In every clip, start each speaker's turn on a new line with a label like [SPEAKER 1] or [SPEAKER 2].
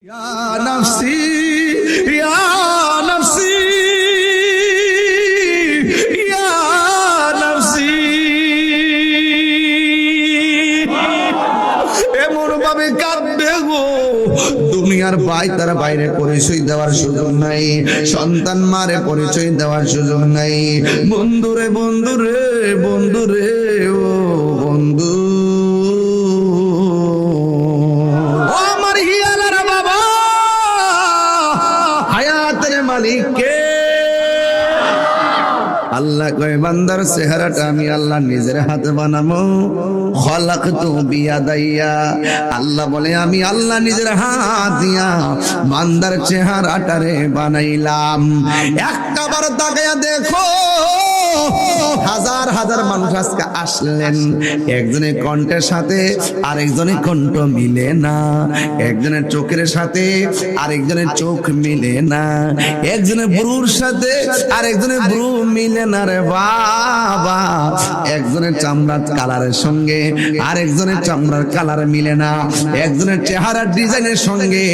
[SPEAKER 1] يا نفسي يا نفسي يا نفسি এমন ভাবে কাঁদবে গো দুনিয়ার ভাই তার বাইরে পরিচয় দেওয়ার সুযোগ নাই, সন্তান মারে পরিচয় দেওয়ার সুযোগ নাই। বন্ধুরে বন্ধুরে বন্ধুরে ও বন্ধু আল্লাহ কয় বান্দার চেহারাটা আমি আল্লাহ নিজের হাতে বানাবো। খলাকতু বিয়াদাইয়া, আল্লাহ বলে আমি আল্লাহ নিজের হাত দিয়া বান্দার চেহারাটারে বানাইলাম। একটা বার তাকায়া দেখো, হাজার হাজার মানুষ আজকে আসলেন, একজনের কণ্ঠের সাথে আরেকজনের কণ্ঠ মিলে না, একজনের চোখের সাথে আরেকজনের চোখ মিলে না, একজনের ব্রুর সাথে আরেকজনের ব্রু মিলে না রে বাবা, একজনের চামড়ার কালারের সঙ্গে আরেকজনের চামড়ার কালার মিলে না, একজনের চেহারার ডিজাইনের সঙ্গে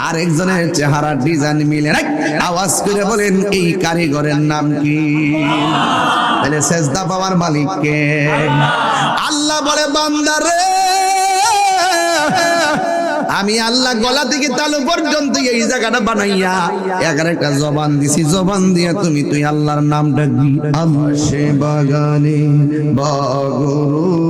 [SPEAKER 1] আরেকজনের চেহারার ডিজাইন মিলে না। আওয়াজ করে বলেন এই কারিগরের নাম কি? তাহলে সেজদা পাওয়ার মালিক কে? আল্লাহ বলে বান্দারে আমি আল্লাহ গলা থেকে তালু পর্যন্ত এই জায়গাটা বানাইয়া 11টা জবান দিছি, জবান দিয়ে তুই আল্লাহর নাম ডাকবি। আমসে বাগানে বাগরুস্তানে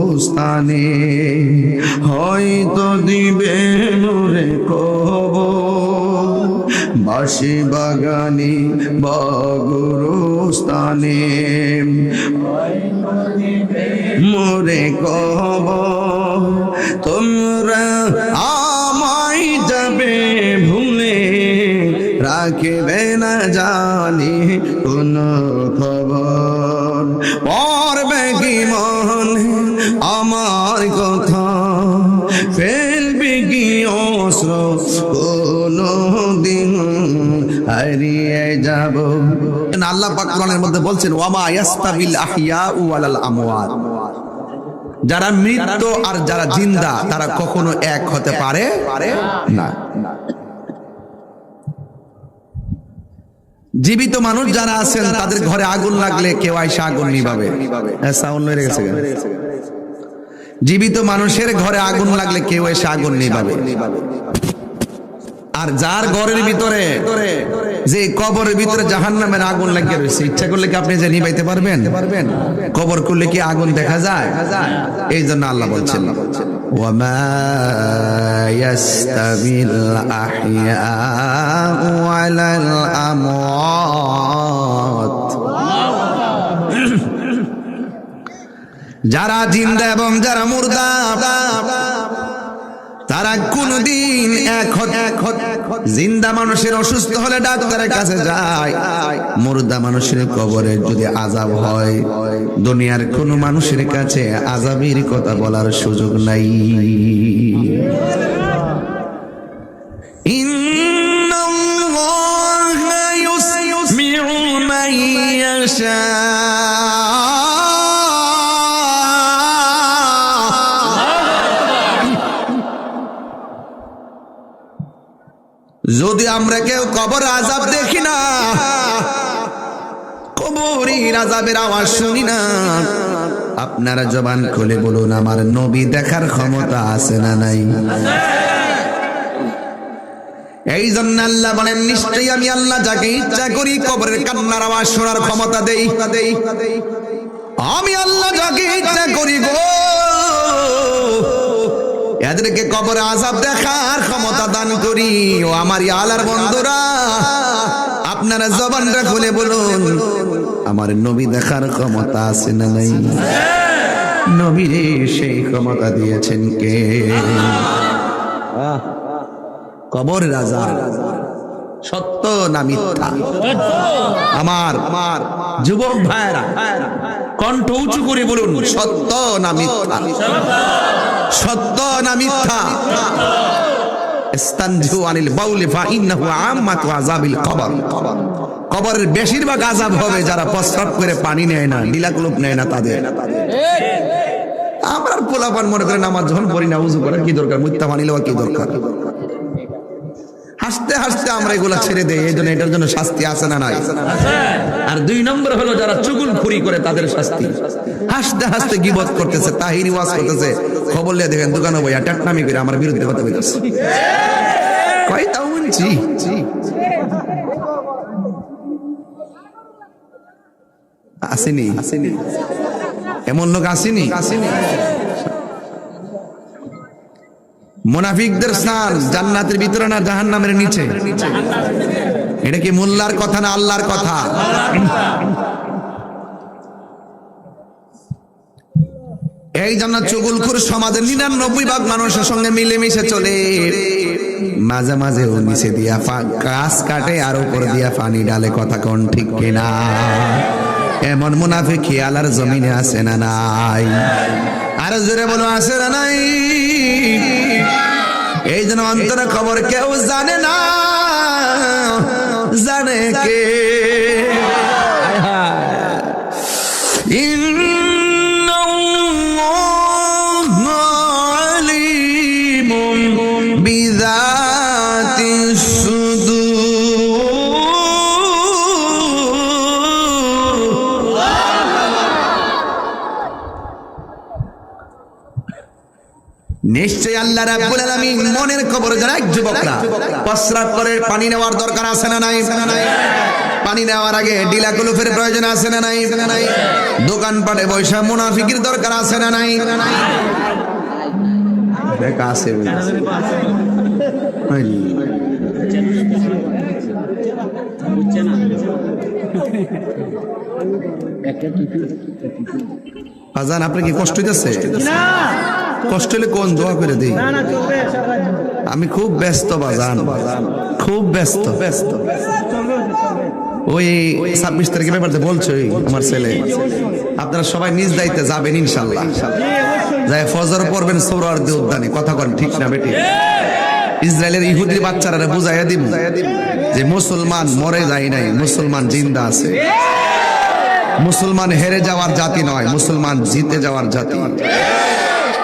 [SPEAKER 1] হয়তো দিবে নূরে কবর, বাসি বাগানে বাগরুস্তানে মোরে কবর, তোমরা আমায় যাবে ভুলে, রাখবে না জানি কোন খবর, পড়বে কি মনে আমার কথা, ফেলবে কি অস্ত্র কোনো দিন হারিয়ে যাব। আল্লাহ পাক কোরআনের মধ্যে বলছেন ওয়ামা ইয়াস্তাবিল আহইয়াউ ওয়ালাল আমওয়াত, যারা মৃত আর যারা জিন্দা তারা কখনো এক হতে পারে না। জীবিত মানুষ যারা আছেন তাদের ঘরে আগুন লাগলে কেউ আইসা আগুন নিভাবে। জীবিত মানুষের ঘরে আগুন লাগলে কেউ এসে আগুন নিভাবে। আর যার ঘরের ভিতরে যে কবরের ভিতরে জাহান্নামের আগুন লাগিয়ে রয়েছে, ইচ্ছা করলে কি আপনি যে নিভাইতে পারবেন? কবর করলে কি আগুন দেখা যায়? এই জন্য আল্লাহ বলছেন ওয়ামা ইয়াস্তাবিল আহইয়াউ ওয়ালাল আমওয়াত, যারা জিন্দা এবং যারা মুর্দা তারা কোনদিন এক হতে। জিন্দা মানুষের অসুস্থ হলে ডাক্তারের কাছে যায়, মুর্দা মানুষের কবরে যদি আযাব হয় দুনিয়ার কোন মানুষের কাছে আযাবের কথা বলার সুযোগ নাই। ইন্নাল্লাহা ইউসমিউ মান ইয়াশা, যদি আমরা কেউ কবর আযাব দেখি না, কবরের আযাবের আওয়াজ শুনি না, আপনারা জবান খুলে বলুন আমার নবী দেখার ক্ষমতা আছে না নাই? এই জন্য আল্লাহ বলেন নিশ্চয়ই আমি আল্লাহ যাকে ইচ্ছা করি কবরের কান্নার আওয়াজ শোনার ক্ষমতা দেই। আমি আল্লাহ যাকে ইচ্ছা করি গো এদেরকে কবরে আযাব দেখার ক্ষমতা দান করি। ও আমার আল্লাহর বন্ধুরা, আপনারা জবানটা খুলে বলুন আমার নবী দেখার ক্ষমতা আছে না নাই? নবীরে সেই ক্ষমতা দিয়েছেন কে? কবরের আযাব সত্য না মিথ্যা? আমার যুবক ভাইরা কণ্ঠ উঁচু করে বলুন সত্য না মিথ্যা? সত্য না মিথ্যা? ইস্তানজু আনিল বাউলি ফাইন্নাহু আম্মাতু আযাবিল কবর, কবরের বেশিরভাগ আযাব হবে যারা প্রস্রাব করে পানি নেয় না, নীলাকুলুপ নেয় না তাদের। আমরা পোলাপান মনে করে নামাজ যখন পড়ি না উযু করার কি দরকার, মিথ্যা পানি লওয়ার কি দরকার? হাসতে হাসতে আমরা এগুলা ছেড়ে দেই, এই জন্য এটার জন্য শাস্তি আছে না নাই? আর 2 নম্বর হলো যারা চুগলখুরি করে তাদের শাস্তি। হাসতে হাসতে গীবত করতেছে, তাহিরি ওয়াজ করতেছে, খবর লিয়ে দেখেন দোকানে বইয়া টাটনামি করে আমার বিরুদ্ধে কথা বলতেছে। কয়টা শুনছি আসেনি, এমন লোক আসেনি। মুনাফিকদের স্থান জান্নাতের ভিতরে না জাহান্নামের নিচে? এটা কি মোল্লার কথা না আল্লাহর কথা? এই জন্য চুগলখোর সমাজের 99% মানুষের সঙ্গে মিলেমিশে চলে, মাঝে মাঝে ও নিচে দিয়া গাছ কাটে আর উপর দিয়া পানি ডালে। কথা কোন ঠিক কিনা? এমন মুনাফিক কি আল্লাহর জমিনে আছে না নাই? আর জোরে বলো আছে না নাই? এই জন্য অন্তরে খবর কেউ জানে না, জানে কে? ইন্নাল্লাহু আলিমুন বিযাতিস সুদূর। নিশ্চয় আল্লাহ রাব্বুল আলামিন মনের খবর জানে। যুবকরা প্রস্রাব করে পানি নেওয়ার দরকার আছে না নাই? পানি নেওয়ার আগে ডিলা কুলুফের প্রয়োজন আছে না নাই? দোকানপাটে বৈশা মুনাফিকের দরকার আছে না নাই? দেখা আছে আজান। আপনার কি কষ্ট হইতেছে? কষ্ট হলে কোন দোয়া করে দিই? আমি খুব ব্যস্ত বাজান, খুব ব্যস্ত। ওই 26 তারিখের ব্যাপারে বলছো আমার ছেলে, আপনারা সবাই নিজ দায়িত্বে যাবেন ইনশাল্লাহ। যাই ফজর পড়বেন সোহরাওয়ার্দী উদ্যানে। কথা কন ঠিক না বেটি? ইসরায়েলের ইহুদির বাচ্চারা বুঝাইয়া দিব যে মুসলমান মরে যায় নাই, মুসলমান জিন্দা আছে। মুসলমান হেরে যাওয়ার জাতি নয়, মুসলমান জিতে যাওয়ার জাতি।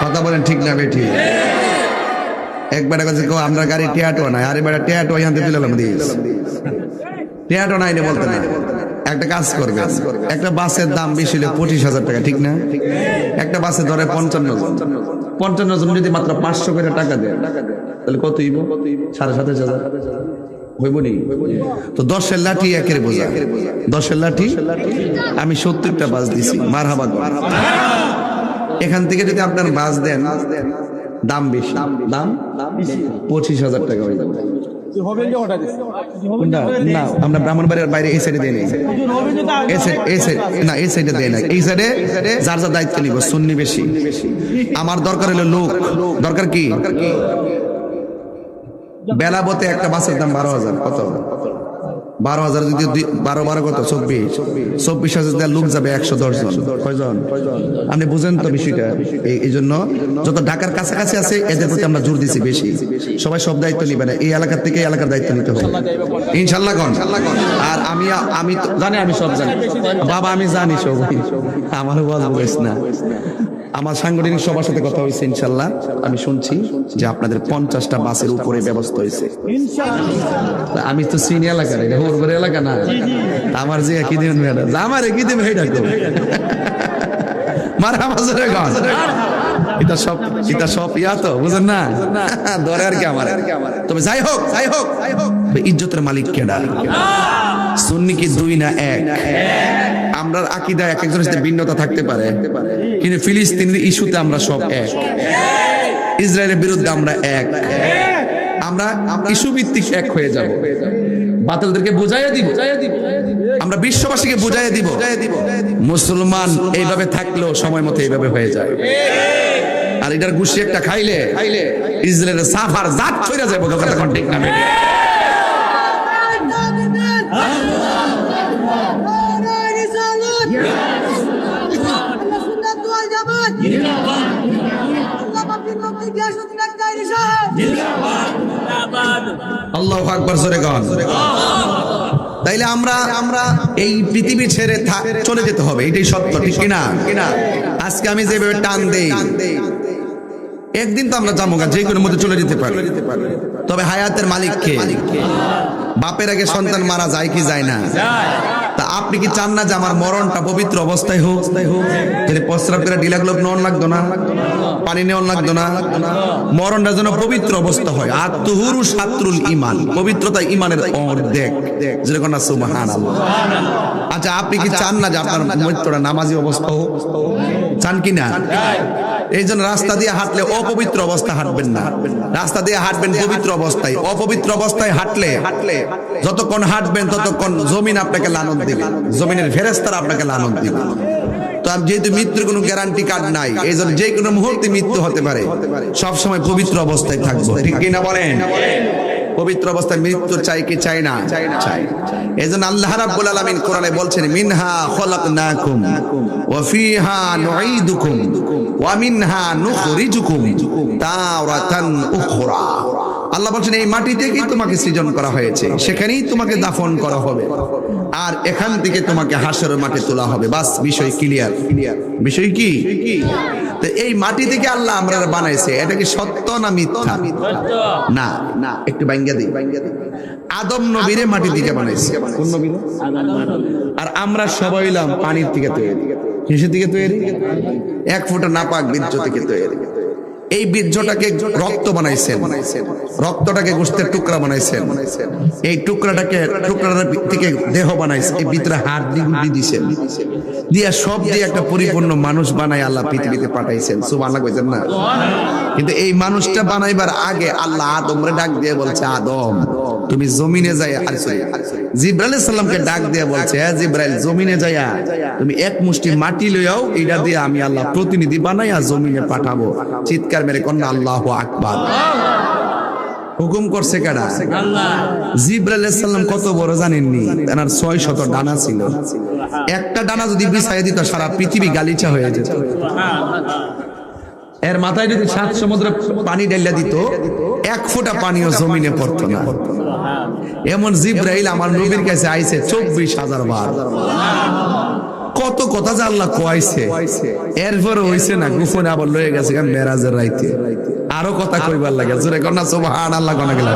[SPEAKER 1] কথা বলেন ঠিক না বেটি? একবার কাছে আমরা গাড়ি টিয়াটো নাই, আরে বেটা টিয়াটো এখান থেকে দিলাম দিস টিয়াটো নাই বলতে না। একটা কাজ করবে, একটা বাসের দাম বেশি হলে 25,000 টাকা, ঠিক না? একটা বাসে ধরে 55 জন যদি মাত্র 500 করে টাকা দেয় তাহলে কত হইব? 7,500 হইব নি? তো 10-এর লাঠি একের বোঝা, 10-এর লাঠি আমি 70টা বাস দিছি। মারহাবা। এখান থেকে যদি আপনার বাস দেন দাম বেশি, দাম 25,000 টাকা হয়ে যাবে। না আমরা ব্রাহ্মণবাড়িয়ার বাইরে এই সাইডে দেয় নাই, এই সাইডে দেয় না। এই সাইডে যার যার দায়িত্ব নিব। সুন্নি বেশি, আমার দরকার হলো লোক। দরকার কি? বেলাবতে একটা বাসের দাম 12,000। কত? 12,000 যদি 12 কত? 24,000 লোক যাবে 110 জন। কয়জন? আপনি বুঝেন তো বিষয়টা? এই জন্য যত ঢাকার কাছাকাছি আছে এদের প্রতি আমরা জোর দিছি বেশি। সবাই সব দায়িত্ব নিবে না, এই এলাকার থেকে এই এলাকার দায়িত্ব নিতে হবে ইনশাল্লাহ। আর আমি তো জানি, আমি সব জানি বাবা, আমি জানি সব। আমার বলিস না। আমার সাংগঠনিক সবার সাথে কথা হয়েছে ইনশাল্লাহ। আমি শুনছি যে আপনাদের 50টা বাসের উপরে ব্যবস্থা হয়েছে। আমি তো সিনিয়র এলাকার, এটা হোরগড় এলাকা না। আমার যে একই দিন আমার একই দিন হয়ে ডাকো মারা বাজারে গাছ, এটা সব ইয়া তো বুঝেন না, ধরে আর কি আমার। তবে যাই হোক ইজ্জতের মালিক কেডা? সুন্নি কি 2 না 1? আমরা আকীদা এক একজনের সাথে ভিন্নতা থাকতে পারে, কিন্তু ফিলিস্তিনের ইস্যুতে আমরা সব এক। ইসরায়েলের বিরুদ্ধে আমরা এক। আমরা ইস্যু ভিত্তিক এক হয়ে যাব। বাতিলদেরকে বুঝাইয়া দিব, আমরা বিশ্ববাসীকে বুঝাইয়া দিব মুসলমান এইভাবে থাকলেও সময় মতো এইভাবে হয়ে যায়। আর এটার গুছি একটা খাইলে ইসরায়েলের সাফার জাত ছইরা যাবে। কথা কোন ঠিক না? আল্লাহু আকবার, জোরে গান। তাইলে আমরা এই পৃথিবী ছেড়ে চলে যেতে হবে, এটাই সত্য, ঠিক কিনা? আজকে আমি যেভাবে টান দেই একদিন তো আমরা যাবো যে কোনো মধ্যে চলে যেতে পারি, তবে হায়াতের মালিক কে? বাপের আগে সন্তান মারা যায় কি যায় না? তা আপনি কি চান না যে আমার মরণটা পবিত্র অবস্থায় হোক? তাহলে প্রস্রাব করে ঢিলাগুলো নেওয়ার লাগতো না, পানি নেওয়ার লাগতো না, মরণটা যেন পবিত্র অবস্থা হয়। আত্মহুরু সাত্রুল ইমান, পবিত্রতা ইমানের অর্ধেক, যেরকম না সুবহানাল্লাহ। আচ্ছা আপনি কি চান না যে আপনার মৃত্যুটা নামাজি অবস্থা হোক? চান কি না? এই জন্য রাস্তা দিয়ে হাঁটলে অপবিত্র অবস্থা হাঁটবেন না, রাস্তা দিয়ে হাঁটবেন পবিত্র অবস্থায়। অপবিত্র অবস্থায় হাঁটলে যতক্ষণ হাঁটবেন ততক্ষণ জমিন আপনাকে লানত দিবে, জমিনের ফেরেশতারা আপনাকে লানত দিবে। তো যেহেতু মৃত্যুর কোনো গ্যারান্টি কার্ড নাই, এই জন্য যে কোনো মুহূর্তে মৃত্যু হতে পারে, সবসময় পবিত্র অবস্থায় থাকবো, ঠিক কিনা বলেন? পবিত্র অবস্থায় মৃত্যু চাই কি চাই না? চাই। এজন্য আল্লাহ রাব্বুল আলামিন কোরআনে বলছেন, মিনহা খলাকনাকুম ওয়া ফিহা নুঈদুকুম ওয়া মিনহা নুখরিজুকুম তারাতান উখরা। আল্লাহ বলছেন এই মাটি থেকেই তোমাকে সৃজন করা হয়েছে, সেখানেই তোমাকে দাফন করা হবে, আর এখান থেকে তোমাকে হাসরের মাঠে তোলা হবে। বাস, বিষয় ক্লিয়ার। বিষয় কি? তো এই মাটি থেকে আল্লাহ আমরা বানাইছে, এটা কি সত্য না মিথ্যা? না, একটু ভাঙ্গা দিই। আদম নবীরে মাটি থেকে বানাইছে, কোন নবীরে? আর আমরা সবাই হইলাম পানির থেকে তৈরি, কিসের থেকে তৈরি? এক ফোঁটা নাপাক বীর্য থেকে তৈরি। এই বীর্যটাকে রক্ত বানাইছেন, রক্তটাকে গোশতের টুকরা বানাইছেন, এই টুকরাটা থেকে দেহ বানাইছেন, এই ভিতরে হাড় গুড়ি দিয়েছেন, দিয়া সব দিয়ে একটা পরিপূর্ণ মানুষ বানাই আল্লাহ পৃথিবীতে পাঠাইছেন। সুবহানাল্লাহ কইছেন না? কিন্তু এই মানুষটা বানাইবার আগে আল্লাহ আদমরে ডাক দিয়ে বলছে, আদম তুমি জমিনে যাইয়া, জিবরাইল আলাইহিস সালামকে ডাক দিয়ে বলছে, হ্যাঁ জিবরাইল জমিনে যাইয়া তুমি এক মুষ্টি মাটি লইয়াও, এটা দিয়ে আমি আল্লাহ প্রতিনিধি বানাইয়া জমিনে পাঠাবো। চিৎকার মেরে কন্যা আল্লাহু আকবার। হুকুম করছে কারা? আল্লাহ। জিবরাইল আলাইহিস সালাম কত বড় জানেননি? তার 600 ডানা ছিল, একটা ডানা যদি বিছাইয়া দিত সারা পৃথিবী গালিচা হয়ে যেত। এর মাথায় যদি 7 সমুদ্র পানি ঢেলে দিত, এক ফোঁটা পানিও জমিনে পড়তো না। এমন জিবরাইল আমার নবীর কাছে আইছে 24,000 বার। কত কথা যে আল্লাহ কইছে, এরপরে হইছে না, গোপনে আবার লয়ে গেছে মেরাজের রাইতে, আরো কথা কইবার লাগে। জোরে কন্যা সুবহানাল্লাহ কোনা গেল।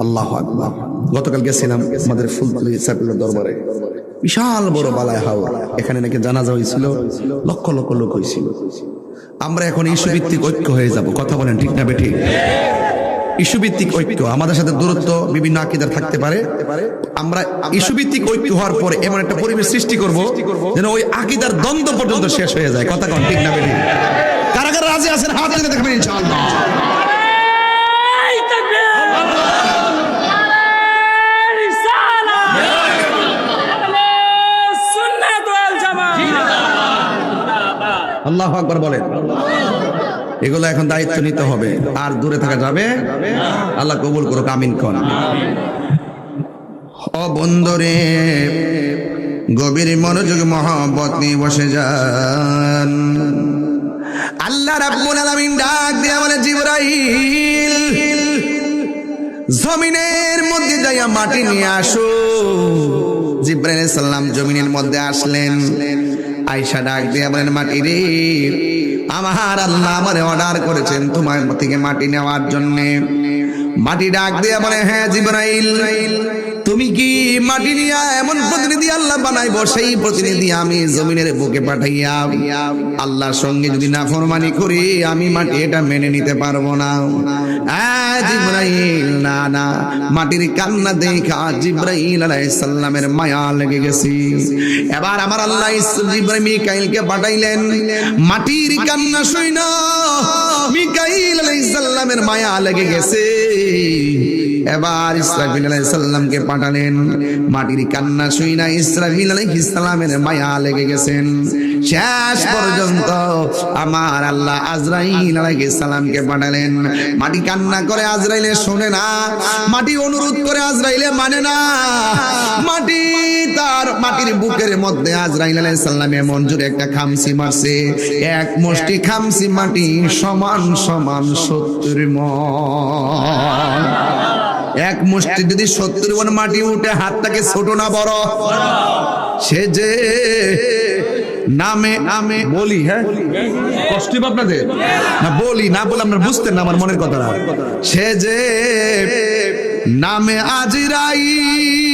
[SPEAKER 1] আল্লাহু আকবার। গতকাল গেছিলাম আমাদের ফুলতলি সাইফুল্লাহ দরবারে, বিশাল বড় বালায় হাওর, এখানে নাকি জানাজা হয়েছিল, লক্ষ লক্ষ লোক হয়েছিল। আমরা এখন ইস্যু ভিত্তিক ঐক্য হয়ে যাব, কথা বলেন ঠিক না বেঠিক? ইস্যু ভিত্তিক ঐক্য, আমাদের সাথে দূরত্ব বিভিন্ন আকীদার থাকতে পারে, আমরা ইস্যু ভিত্তিক ঐক্য হওয়ার পরে এমন একটা পরিবেশ সৃষ্টি করব যেন ওই আকীদার দ্বন্দ্ব পর্যন্ত শেষ হয়ে যায়। কথা কোন ঠিক না বেঠিক? কারা কারা রাজি আছেন হাত তুলে দেখবেন ইনশাআল্লাহ। আল্লাহু আকবার বলেন। এগুলো এখন দায়িত্ব নিতে হবে, আর দূরে থাকা যাবে। আল্লাহ কবুল করুক, আমিন কোন। ও বন্ধুরে, গভীর মনোযোগ মহব্বত নিয়ে বসে যান। আল্লাহ রাব্বুল আলামিন ডাক দিয়ে বলে, জিবরাইল জমিনের মধ্যে যাইয়া মাটি নিয়ে আসো। জিবরাইল আলাইহিস সালাম জমিনের মধ্যে আসলেন, আয়েশা ডাক দিয়ে বলেন, মাটি রে, আমার আল্লাহ আমারে অর্ডার করেছেন তোমার থেকে মাটি নেওয়ার জন্য। মাটি ডাক দিয়ে বলে, হ্যাঁ জিবরাইল, তুমি কি মাটি নিয়ে এমন প্রতিনিধি আল্লাহ বানাইবো, সেই প্রতিনিধি আমি জমিনের বুকে পাঠাইয়া আল্লাহর সঙ্গে যদি নাফরমানি করি, আমি মাটি এটা মেনে নিতে পারবো না। জিবরাইল না না, মাটির কান্না দেখা জিবরাইল আলাইহিস সালামের মায়া লেগে গেছে। এবার আমার আল্লাহ জিবরাইল মিকাইলকে পাঠাইলেন, মাটির কান্না শুইনা মিকাইল আলাইহিস সালামের মায়া লেগে গেছে। এবার ইসরাফিল আলাইহিস সালামকে পাঠালেন, মাটির কান্না শুইনা ইসরাফিল আলাইহিস সালামের মায়া লেগে গেছেন। শেষ পর্যন্ত আমার আল্লাহ আজরাইল আলাইহিস সালামকে পাঠালেন। মাটি কান্না করে, আজরাইলে শোনে না, মাটি অনুরোধ করে, আজরাইলে মানে না। মাটি তার মাটির বুকের মধ্যে আজরাইল আলাইহিস সালাম এমন জোরে একটা খামসি মারছে, এক মুষ্টি খামসি মাটি সমান সমান 70 মণ। এক মুষ্টি যদি 70 মণ মাটি উঠে, হাতটাকে ছোট না বড়? সে যে নামে নামে বলি, হ্যাঁ কষ্ট হবে আপনাদের না, বলি না বলে আপনারা বুঝতেন না আমার মনের কথাটা। সে যে নামে আজরাইল,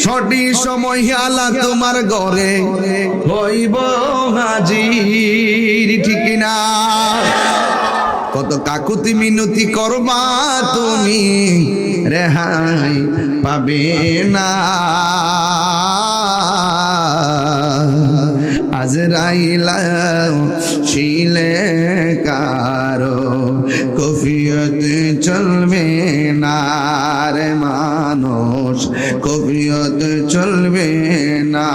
[SPEAKER 1] সঠিক সময় আলা তোমার ঘরে হইব হাজির, ঠিক না? কত কাকুতি মিনতি করবা তুমি, রেহাই পাবে না। আজরাইল শিলে কারো কফিয়ত চলবে না রে মানুষ, কফিয়ত চলবে না।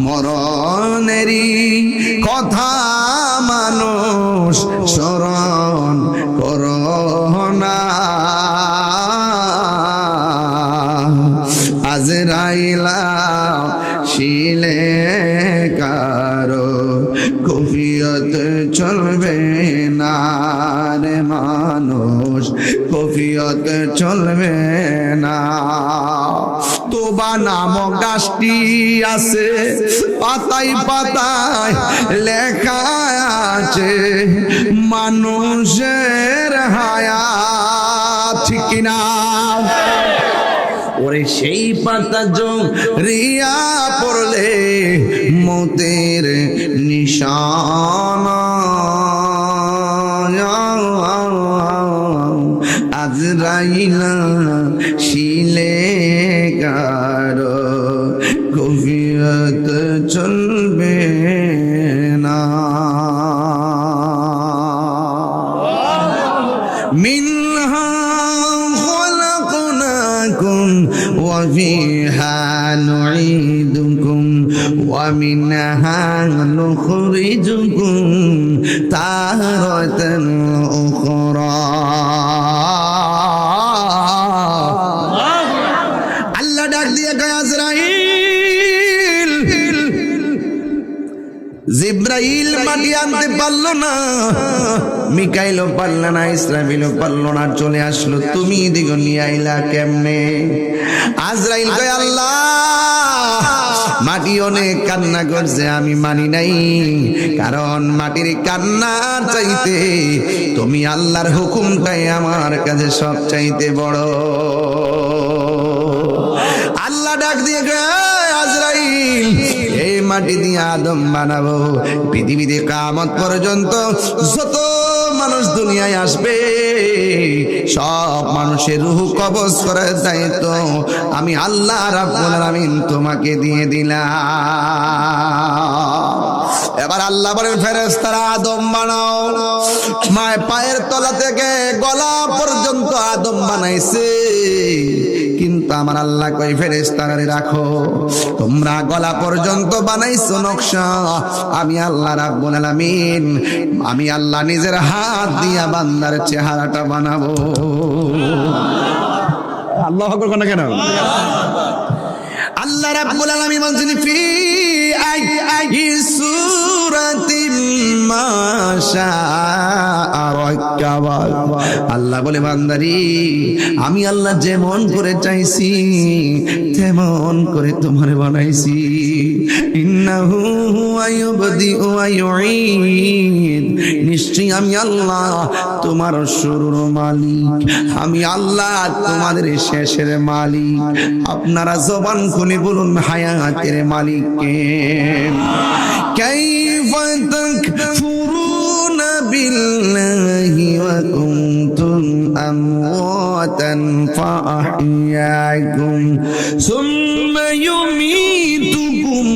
[SPEAKER 1] মরণেরই কথা মানুষ স্মরণ করো না। আজরাইল শিলে কারো কফিয়ত চলবে না রে মানুষ, কফিয়ত চলবে না। তোবা নামক গাছটি আছে, পাতায় পাতায় লেখা আছে মানুষের হায়াত, ঠিক কিনা? ওরে সেই পাতা রিয়া পড়লে মতের নিশানা, আজরাইল শিলে কারো কফিয়ত চলবে না। মিনহা খলাকনাকুম ওয়া ফিহা নুঈদুকুম ওয়া মিনহা নুখরিজুকুম তারাতান উখরা। আল্লাহ ডাক দিয়ে কয় আজরাইল, জিব্রাইল মাটি আনতে পারলো না, মিকাইলও পারলো না, ইসরাফিলও পারলো না, চলে আসলো, তুমি এদিকে নিয়ে আইলা কেমনে? আজরাইল কয় আল্লাহ, মাটি অনেক কান্না করছে, আমি মানি নাই, কারণ মাটির কান্নার চাইতে তুমি আল্লাহর হুকুমটাই আমার কাছে সব চাইতে বড়। আল্লাহ ডাক দিয়ে কয় আজরাইল, এই মাটি দিয়ে আদম বানাবো, পৃথিবীতে কিয়ামত পর্যন্ত যত মানুষ দুনিয়ায় আসবে সব মানুষের রূহ কবজ করার দায়িত্ব আমি আল্লাহ রাব্বুল আলামিন তোমাকে দিয়ে দিলাম। এবার আল্লাহ বলেন ফেরেশতারা আদম বানাও, মায়ের পায়ের তলা থেকে গলা পর্যন্ত আদম বানাইছে, কিন্তু আমার আল্লাহ কই ফেরেশতারা রাখো, তোমরা গলা পর্যন্ত বানাইছো নকশা, আমি আল্লাহ রাব্বুল আলামিন, আমি আল্লাহ নিজের হাত দিয়া বান্দার চেহারাটা বানাবো। আল্লাহু আকবার কোন কেন? আল্লাহ রাব্বুল আলামিন বলেন ফি আই সূরাতিন মা শাআ রাক্কাবা। আল্লাহ বলে বান্দারি, আমি আল্লাহ যেমন করে চাইছি তেমন করে তোমারে বানাইছি। ইন্নাহু হুয়া ইউবদিউ ওয়া ইউঈদ, নিশ্চয়ই আমি আল্লাহ তোমার শুরুর মালিক, আমি আল্লাহ তোমাদের শেষের মালিক। আপনারা জবান খুলে বলুন হায়াতের মালিক কে? কাইফা তাকফুরুনা বিল্লাহি ওয়া কুনতুম আমওয়াতান ফাআহইয়াকুম সুম্মা ইউমীতুকুম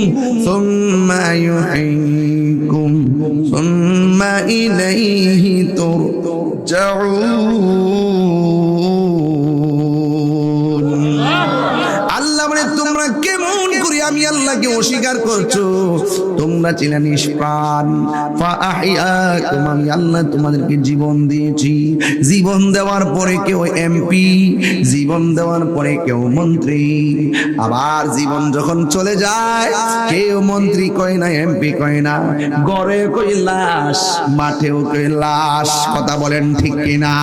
[SPEAKER 1] সুম্মা ইউহয়িকুম সুম্মা ইলাইহি তুরজাউন। আল্লাহ বলে তোমরা কেমন করে আমি আল্লাহকে অস্বীকার করছো? তোমরা ছিলে নিষ্প্রাণ, ফাআহইয়াকুম, আমি আল্লাহ তোমাদেরকে জীবন দিয়েছি। জীবন দেওয়ার পরে কেউ এমপি, জীবন দেওয়ার পরে কেউ মন্ত্রী, আবার জীবন যখন চলে যায় কেউ মন্ত্রী কয় না, এমপি কয় না, ঘরে কই লাশ, মাঠেও কই লাশ। কথা বলেন ঠিক কিনা?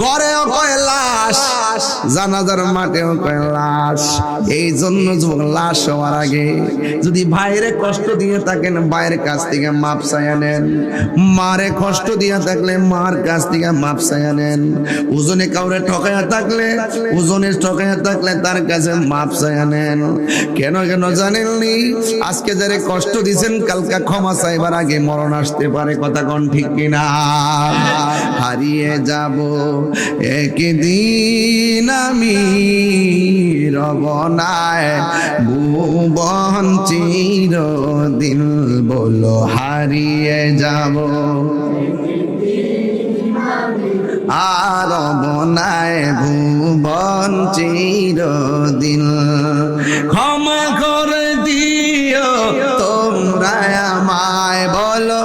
[SPEAKER 1] ঘরেও কয় লাশ, জানাজার মাঠেও কয় লাশ। এই জন্য যুবক লাশ হওয়ার আগে যদি ভাইরে কষ্ট দিয়ে থাকেন ভাইয়ের কাছ থেকে মাপ চাইয়া নেন, মারে কষ্ট দিয়ে থাকলে মার কাছ থেকে মাপ চাইয়া নেন, ওজনে কাউরে ঠকাইয়া থাকলে তার কাছে মাপ চাইয়া নেন। কেন কেন জানেননি? আজকে যারে কষ্ট দিছেন কালকে ক্ষমা চাইবার আগে মরণ আসতে পারে। কথা কোন ঠিক কিনা? হারিয়ে যাব একদিন আমি রবনায় ভুবন চিরদিন, বলো হারিয়ে যাব আর রবনায় ভুবন চিরদিন। ক্ষমা করে দিও তোমরা আমায়, বলো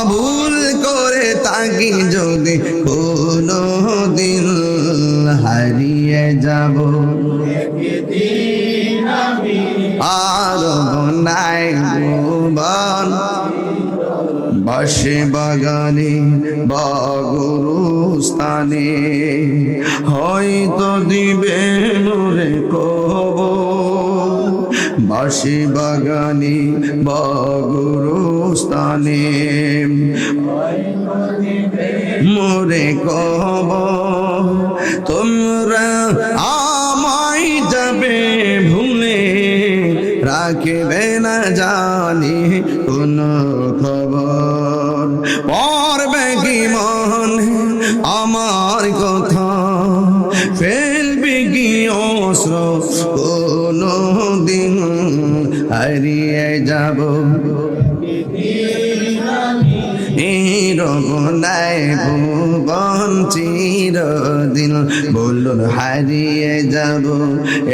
[SPEAKER 1] ভুল করে থাকি যদি কোনো দিন, হারিয়ে যাব আর নাই ভুবন। বাসে বাগানে বা গুরুস্থানে হয়তো দিবে নূরে কবর, বাসে বাগানে বা গুরুস্থানে মোরে কবর। তোমরা আমায় যাবে ভুলে, রাখবে না জানি কোন খবর, পড়বে কি মনে আমার কথা, ফেলবে কি অস্ত্র কোনো দিন, হারিয়ে যাব রবনায় ভুবন চিরদিন, বলুন হারিয়ে যাব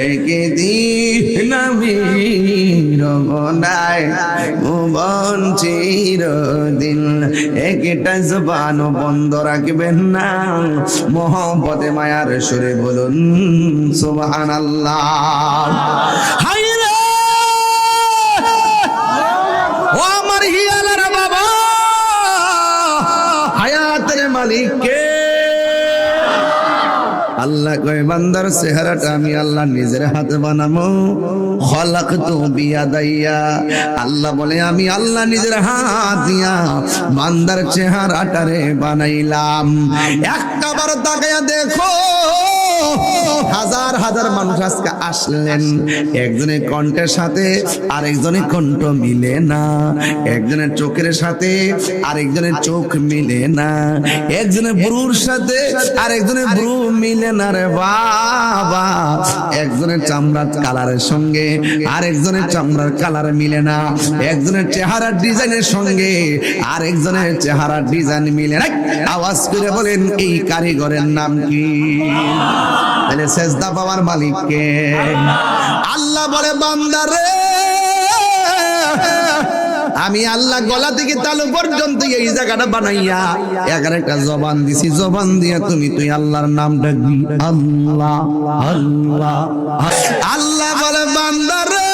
[SPEAKER 1] একদিন আমি রবনায় ভুবন চিরদিন। একটা জবান বন্ধ রাখবেন না, মোহব্বতে মায়ার সুরে বলুন সুবহানাল্লাহ। হায়রে ও আমার হিয়ালারা বাবা, হায়াতের মালিক কে? আল্লাহ কয় বান্দার চেহারাটা আমি আল্লাহ নিজের হাতে বানাবো। খলাকতু বিয়াদাইয়া, আল্লাহ বলে আমি আল্লাহ নিজের হাত দিয়া বান্দার চেহারাটারে বানাইলাম। একটা বার তাকায়া দেখো, হাজার হাজার মানুষ আজকে আসলেন, একজনের কণ্ঠের সাথে আরেকজনের কণ্ঠ মিলে না, একজনের চোখের সাথে আরেকজনের চোখ মিলে না, একজনের ব্রুর সাথে আরেকজনের ব্রু মিলে না রে বাবা, একজনের চামড়ার কালারের সঙ্গে আরেকজনের চামড়ার কালার মিলে না, একজনের চেহারার ডিজাইনের সঙ্গে আরেকজনের চেহারার ডিজাইন মিলে না। আওয়াজ করে বলেন এই কারিগরের নাম কি? তাহলে সেজদা পাওয়ার মালিক কে? আল্লাহ বলে বান্দারে আমি আল্লাহ গলা থেকে তালু পর্যন্ত এই জায়গাটা বানাইয়া 11টা জবান দিছি, জবান দিয়া তুই আল্লাহর নাম ডাকবি আল্লাহ আল্লাহ। আল্লাহ বলে বান্দারে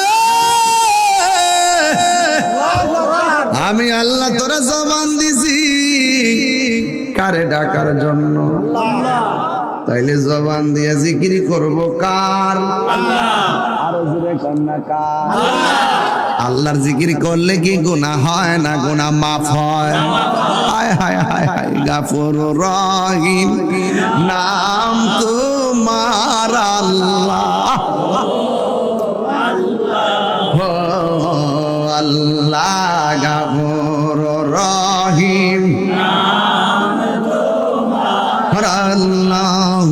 [SPEAKER 1] আমি আল্লাহ তোরা জবান দিছি কারে ডাকার জন্য, তাইলে জবান দিয়ে জিকির করব কার? আরো জোরে কন্যা কার? আল্লাহর জিকির করলে কি গুনাহ হয় না? গুনাহ মাফ হয়। হায় হায় হায় হায়, গাফুরুর রহিম নাম তোমার আল্লাহ, আল্লাহ গাফুরুর রহিম আল্লাহ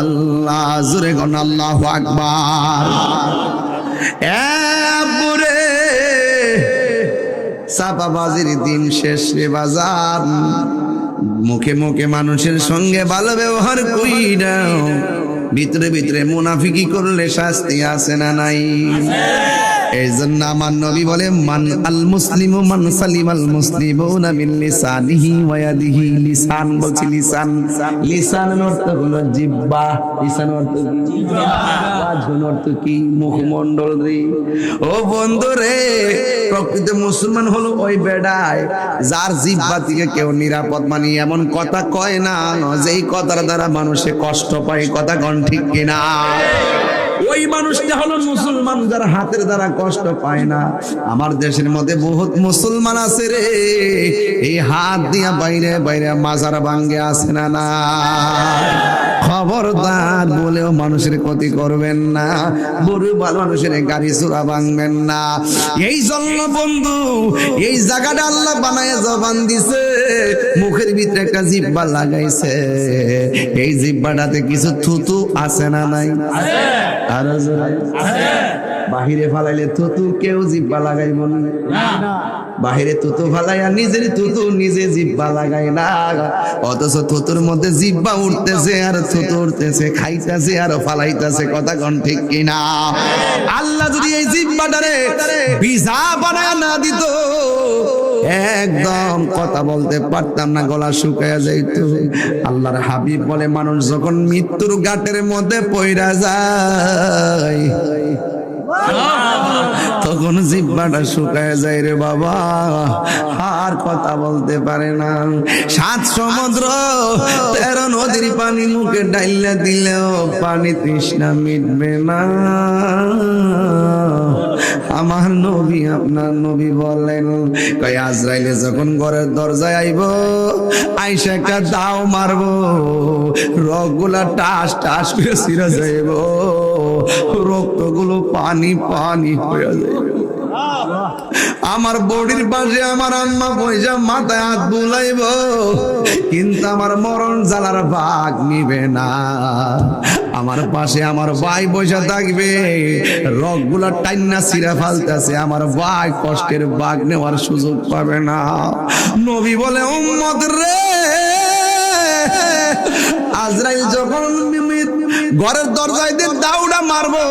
[SPEAKER 1] আল্লাহ। জোরে গণ আল্লাহু আকবার। এপুরে চাপাবাজির দিন শেষ রে বাজার, মুখে মুখে মানুষের সঙ্গে ভালো ব্যবহার কইরা ভিতরে ভিতরে মুনাফিকি করলে শাস্তি আছে না নাই? এই জন্য আমার নবী বলে মান আল মুসলিমু মান সালিমাল মুসলিমুনা মিন লিসানিহি ওয়া ইয়াদিহি। লিসান বলছি লিসান, লিসানের অর্থ হলো জিহ্বা। লিসানের অর্থ কি? জিহ্বা। ওয়াজহুর অর্থ কি? মুখমণ্ডল রে। ও বন্ধু রে, প্রকৃত মুসলমান হলো ওই বেড়ায় যার জিহ্বা থেকে কেউ নিরাপদ মানে এমন কথা কয় না যেই কথার দ্বারা মানুষে কষ্ট পায়। কথা কোন ঠিক কিনা? ওই মানুষটা হলো মুসলমান যার হাতের দ্বারা কষ্ট পায় না। আমার দেশের মধ্যে বহুত মুসলমান আছে রে, এই হাত দিয়া বাইরে বাইরে মাজার ভাঙ্গে আছে না না। খবরদার বলেও মানুষের ক্ষতি করবেন না, বড় ভালো মানুষের গাড়ি চোরা ভাঙবেন না। এই জন্য বন্ধু এই জায়গাটা আল্লাহ বানায় জবান দিছে, মুখের ভিতরে একটা জিহ্বা লাগাইছে। এই জিহ্বাটাতে কিছু থুতু আছে না নাই? আর বাহিরে ফালাইলে থুতু কেউ জিহ্বা লাগাইব না। বাহিরে থুতু ফালাইয়া নিজের থুতু নিজে জিহ্বা লাগাই না, অথচ থুতুর মধ্যে জিহ্বা উঠতেছে আর থুতু উঠতেছে, খাইতেছে আর ফালাইতেছে। কথা কোন ঠিক কিনা? আল্লাহ যদি এই জিহ্বাটারে বিজা বানায় না দিত, একদম কথা বলতে পারতাম না, গলা শুকায়া যাইত। আল্লাহর হাবিব বলে মানুষ যখন মৃত্যুর ঘাটের মধ্যে পইরা যায় তখন জিহ্বাটা শুকায় যায় রে বাবা, আর কথা বলতে পারে না। 7 সমুদ্র 13 নদীর পানি মুখে ডাইলা দিলেও পানি তৃষ্ণা মিটবে না। আমার নবী আপনার নবী বলেন, কই আজরাইলে যখন ঘরের দরজায় আইব, আইসা একটা দাও মারবো, রগগুলা টাস টাস করে ছিঁড়ে যাইব, রক্তগুলো পানি পানি হয়ে যাইব। আমার বডির পাশে আমার আম্মা পয়সা মাথায় হাত বুলাইব, কিন্তু আমার মরণ জ্বালার ভাগ নিবে না। আমার পাশে আমার ভাই বসে থাকবে, রগগুলা টাইনা ছিঁড়া ফালতেছে, আমার ভাই কষ্টের ভাগ নেওয়ার সুযোগ পাবে না। নবী বলে উম্মত রে, আজরাইল যখন ঘরের দরজায় দিয়ে দাউড়া মারবো,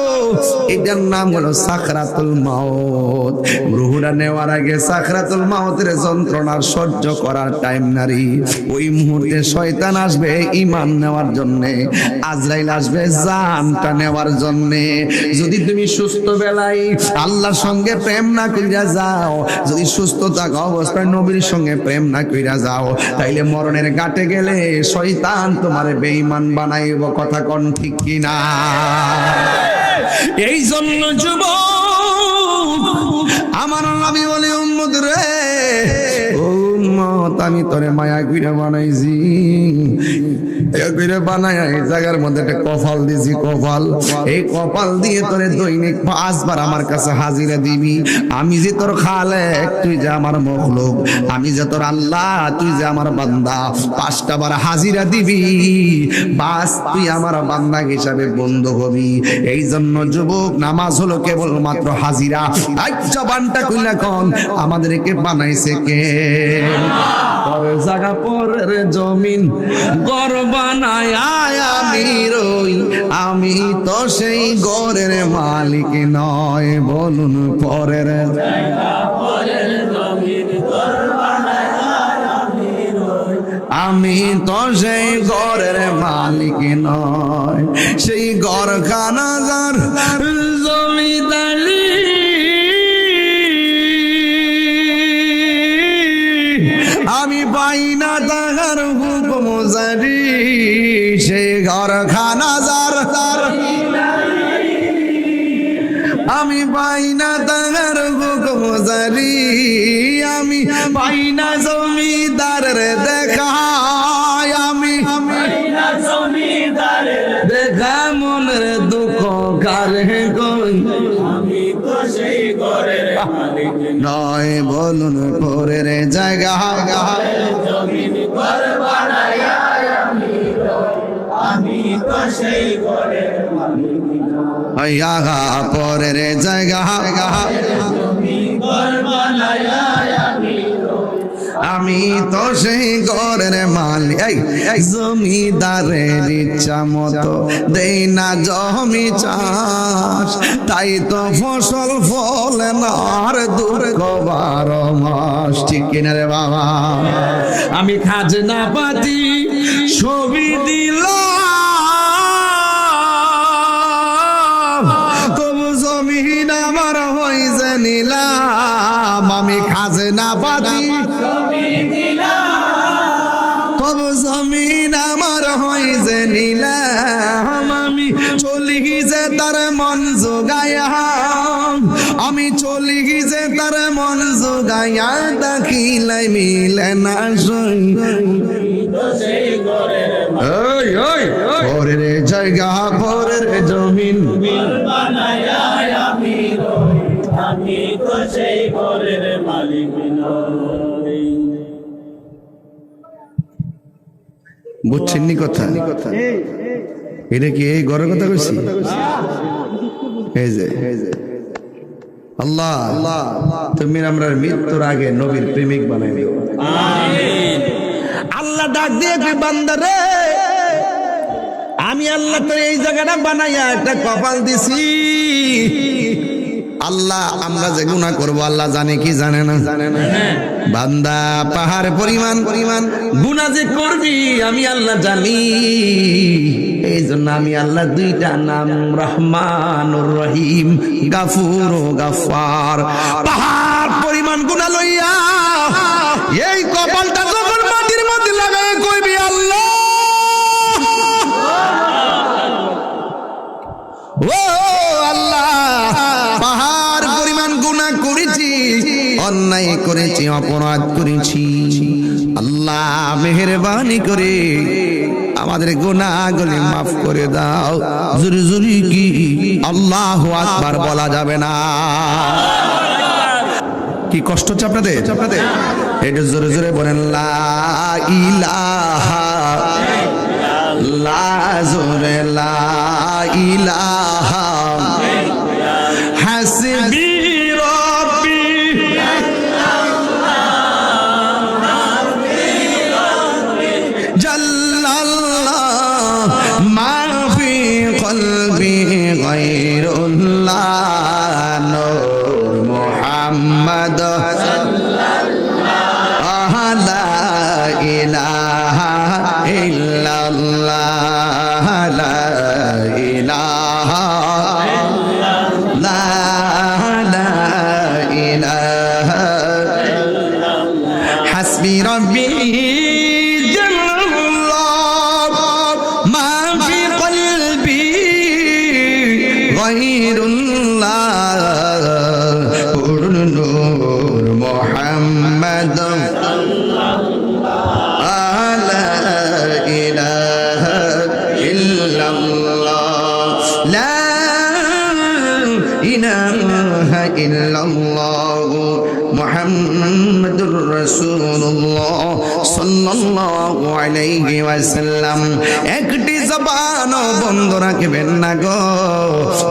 [SPEAKER 1] এটার নাম হলো সাকরাতুল মাউত। রুহুটা নেওয়ার আগে সাকরাতুল মাউতের যন্ত্রণার সহ্য করার টাইম নারী। ওই মুহূর্তে শয়তান আসবে ঈমান নেওয়ার জন্যে, আজরাইল আসবে জানটা নেওয়ার জন্যে। যদি তুমি সুস্থ বেলায় আল্লাহর সঙ্গে প্রেম না কইরা যাও, যদি সুস্থ থাকা অবস্থায় নবীর সঙ্গে প্রেম না কইরা যাও, তাইলে মরণের ঘাটে গেলে শয়তান তোমার বেঈমান বানাইব। কথা কোন ঠিক কিনা? এই জন্য যুবক আমার নবী বলে উম্মত রে, উম্মত আমি তোরে মায়া কইরা বানাইছি, বানায় এই জায়গার মধ্যে একটা কপাল দিছি। কপাল, এই কপাল দিয়ে তোরে দৈনিক 5 বার আমার কাছে হাজিরা দিবি। আমি যে তোর খালেক, তুই যে আমার মখলুক, আমি যে তোর আল্লাহ, তুই যে আমার বান্দা, 5টা বার হাজিরা দিবি, বাস তুই আমার বান্দা হিসাবে বন্ধ হবি। এই জন্য যুবক নামাজ হলো কেবল মাত্র হাজিরা। আচ্ছা বানটা কইলা কোন আমাদেরকে বানাইছে কে? পরের জায়গা পরের জমিন ঘর বানায় আমি রই, আমি তো সেই ঘরের মালিক নয়। বলুন পরের জায়গা পরের জমিন ঘর বানায় আমি রই, আমি তো সেই ঘরের মালিক নয়। সেই ঘরখানা যার জমিদারি, আমি পাই না তাহার হুকুম জারি। সেই ঘরখানা যার আমি পাই না তাহার হুকুম জারি। আমি পাই না জমিদারের দেখা, আমি দেখা মনের দুঃখ কারে কই, আমি তো সেই ঘরের মালিক নয়। বলুন পরের জায়গা জমিন ঘর বানায়া আমি রই, আমি তো সেই ঘরের মালিক নয়। পরের জায়গা জমিন ঘর বানায়া আমি রই, আমি আমি তো সেই ঘরের মালিক। এই জমিদারের ইচ্ছা মতো দেই না জমি চাষ, তাই তো ফসল ফলে না আর দুঃখ 12 মাস। ঠিক কিনা রে বাবা? আমি খাজনা পাতি ছবি দিলাম, তবু জমিন আমার হইছে নিলাম। আমি খাজনা পাতি তবু জমিন আমার হইছে নিলাম। আমি চলি যে তার মন জোগায়া, আমি চলি যে তার মন জোগায়া, দেখিলাই মিলে না সই। পরের জায়গা পরের জমিন
[SPEAKER 2] আমি তো সেই ঘরের মালিক নই।
[SPEAKER 1] বুঝছেন নি কথা? এটা কি এই ঘরের কথা কইছি? এই যে আল্লাহ তুমি আমরা মৃত্যুর আগে নবীর প্রেমিক বানাই দিও। আল্লাহ ডাক দিয়ে কি বান্দারে, আমি আল্লাহ তোর এই জায়গাটা বানাইয়া একটা কপাল দিছি। আল্লাহ আমরা যে গুনাহ করব আল্লাহ জানে কি জানে না? বান্দা পাহাড় পরিমাণ গুনাহ যে করবি আমি আল্লাহ জানি। এই জন্য আমি আল্লাহ দুইটা নাম রহমানুর রহিম, গাফুর ও গাফফার। পাহাড় পরিমাণ গুনাহ লইয়া এই কপালটা যখন মাটির মধ্যে লাগায় কইবি আল্লাহ, ও আল্লাহ পাহাড় পরিমাণ গুনাহ করেছি, অন্যায় করেছি, অপরাধ করেছি, আল্লাহ মেহেরবানি করে আমাদের গুনাহগুলি মাফ করে দাও। জোরে জোরে কি আল্লাহু আকবার বলা যাবে না? কি কষ্ট হচ্ছে আপনাদের? এটা জোরে জোরে বলেন লা ইলাহা, লা জোরে লা ইলাহা হাসবি রব্বি জাল্লাল্লাহ মা ফি কলবি গায়রুল্লাহ নূর মুহাম্মদ সাল্লাল্লাহু লা ইলাহা ইল্লাল্লাহ লা ইলাহা হাসবি রব্বি জাল্লাল্লাহ মা ফি কলবি গায়রুল্লাহ নূর মুহাম্মদ লা ইলাহা ইল্লাল্লাহ লা ইলাহা ইল্লাল্লাহ মুহাম্মাদুর রাসূলুল্লাহ সাল্লাল্লাহু আলাইহি ওয়াসাল্লাম। একটি জবান বন্ধ রাখবেন না গো,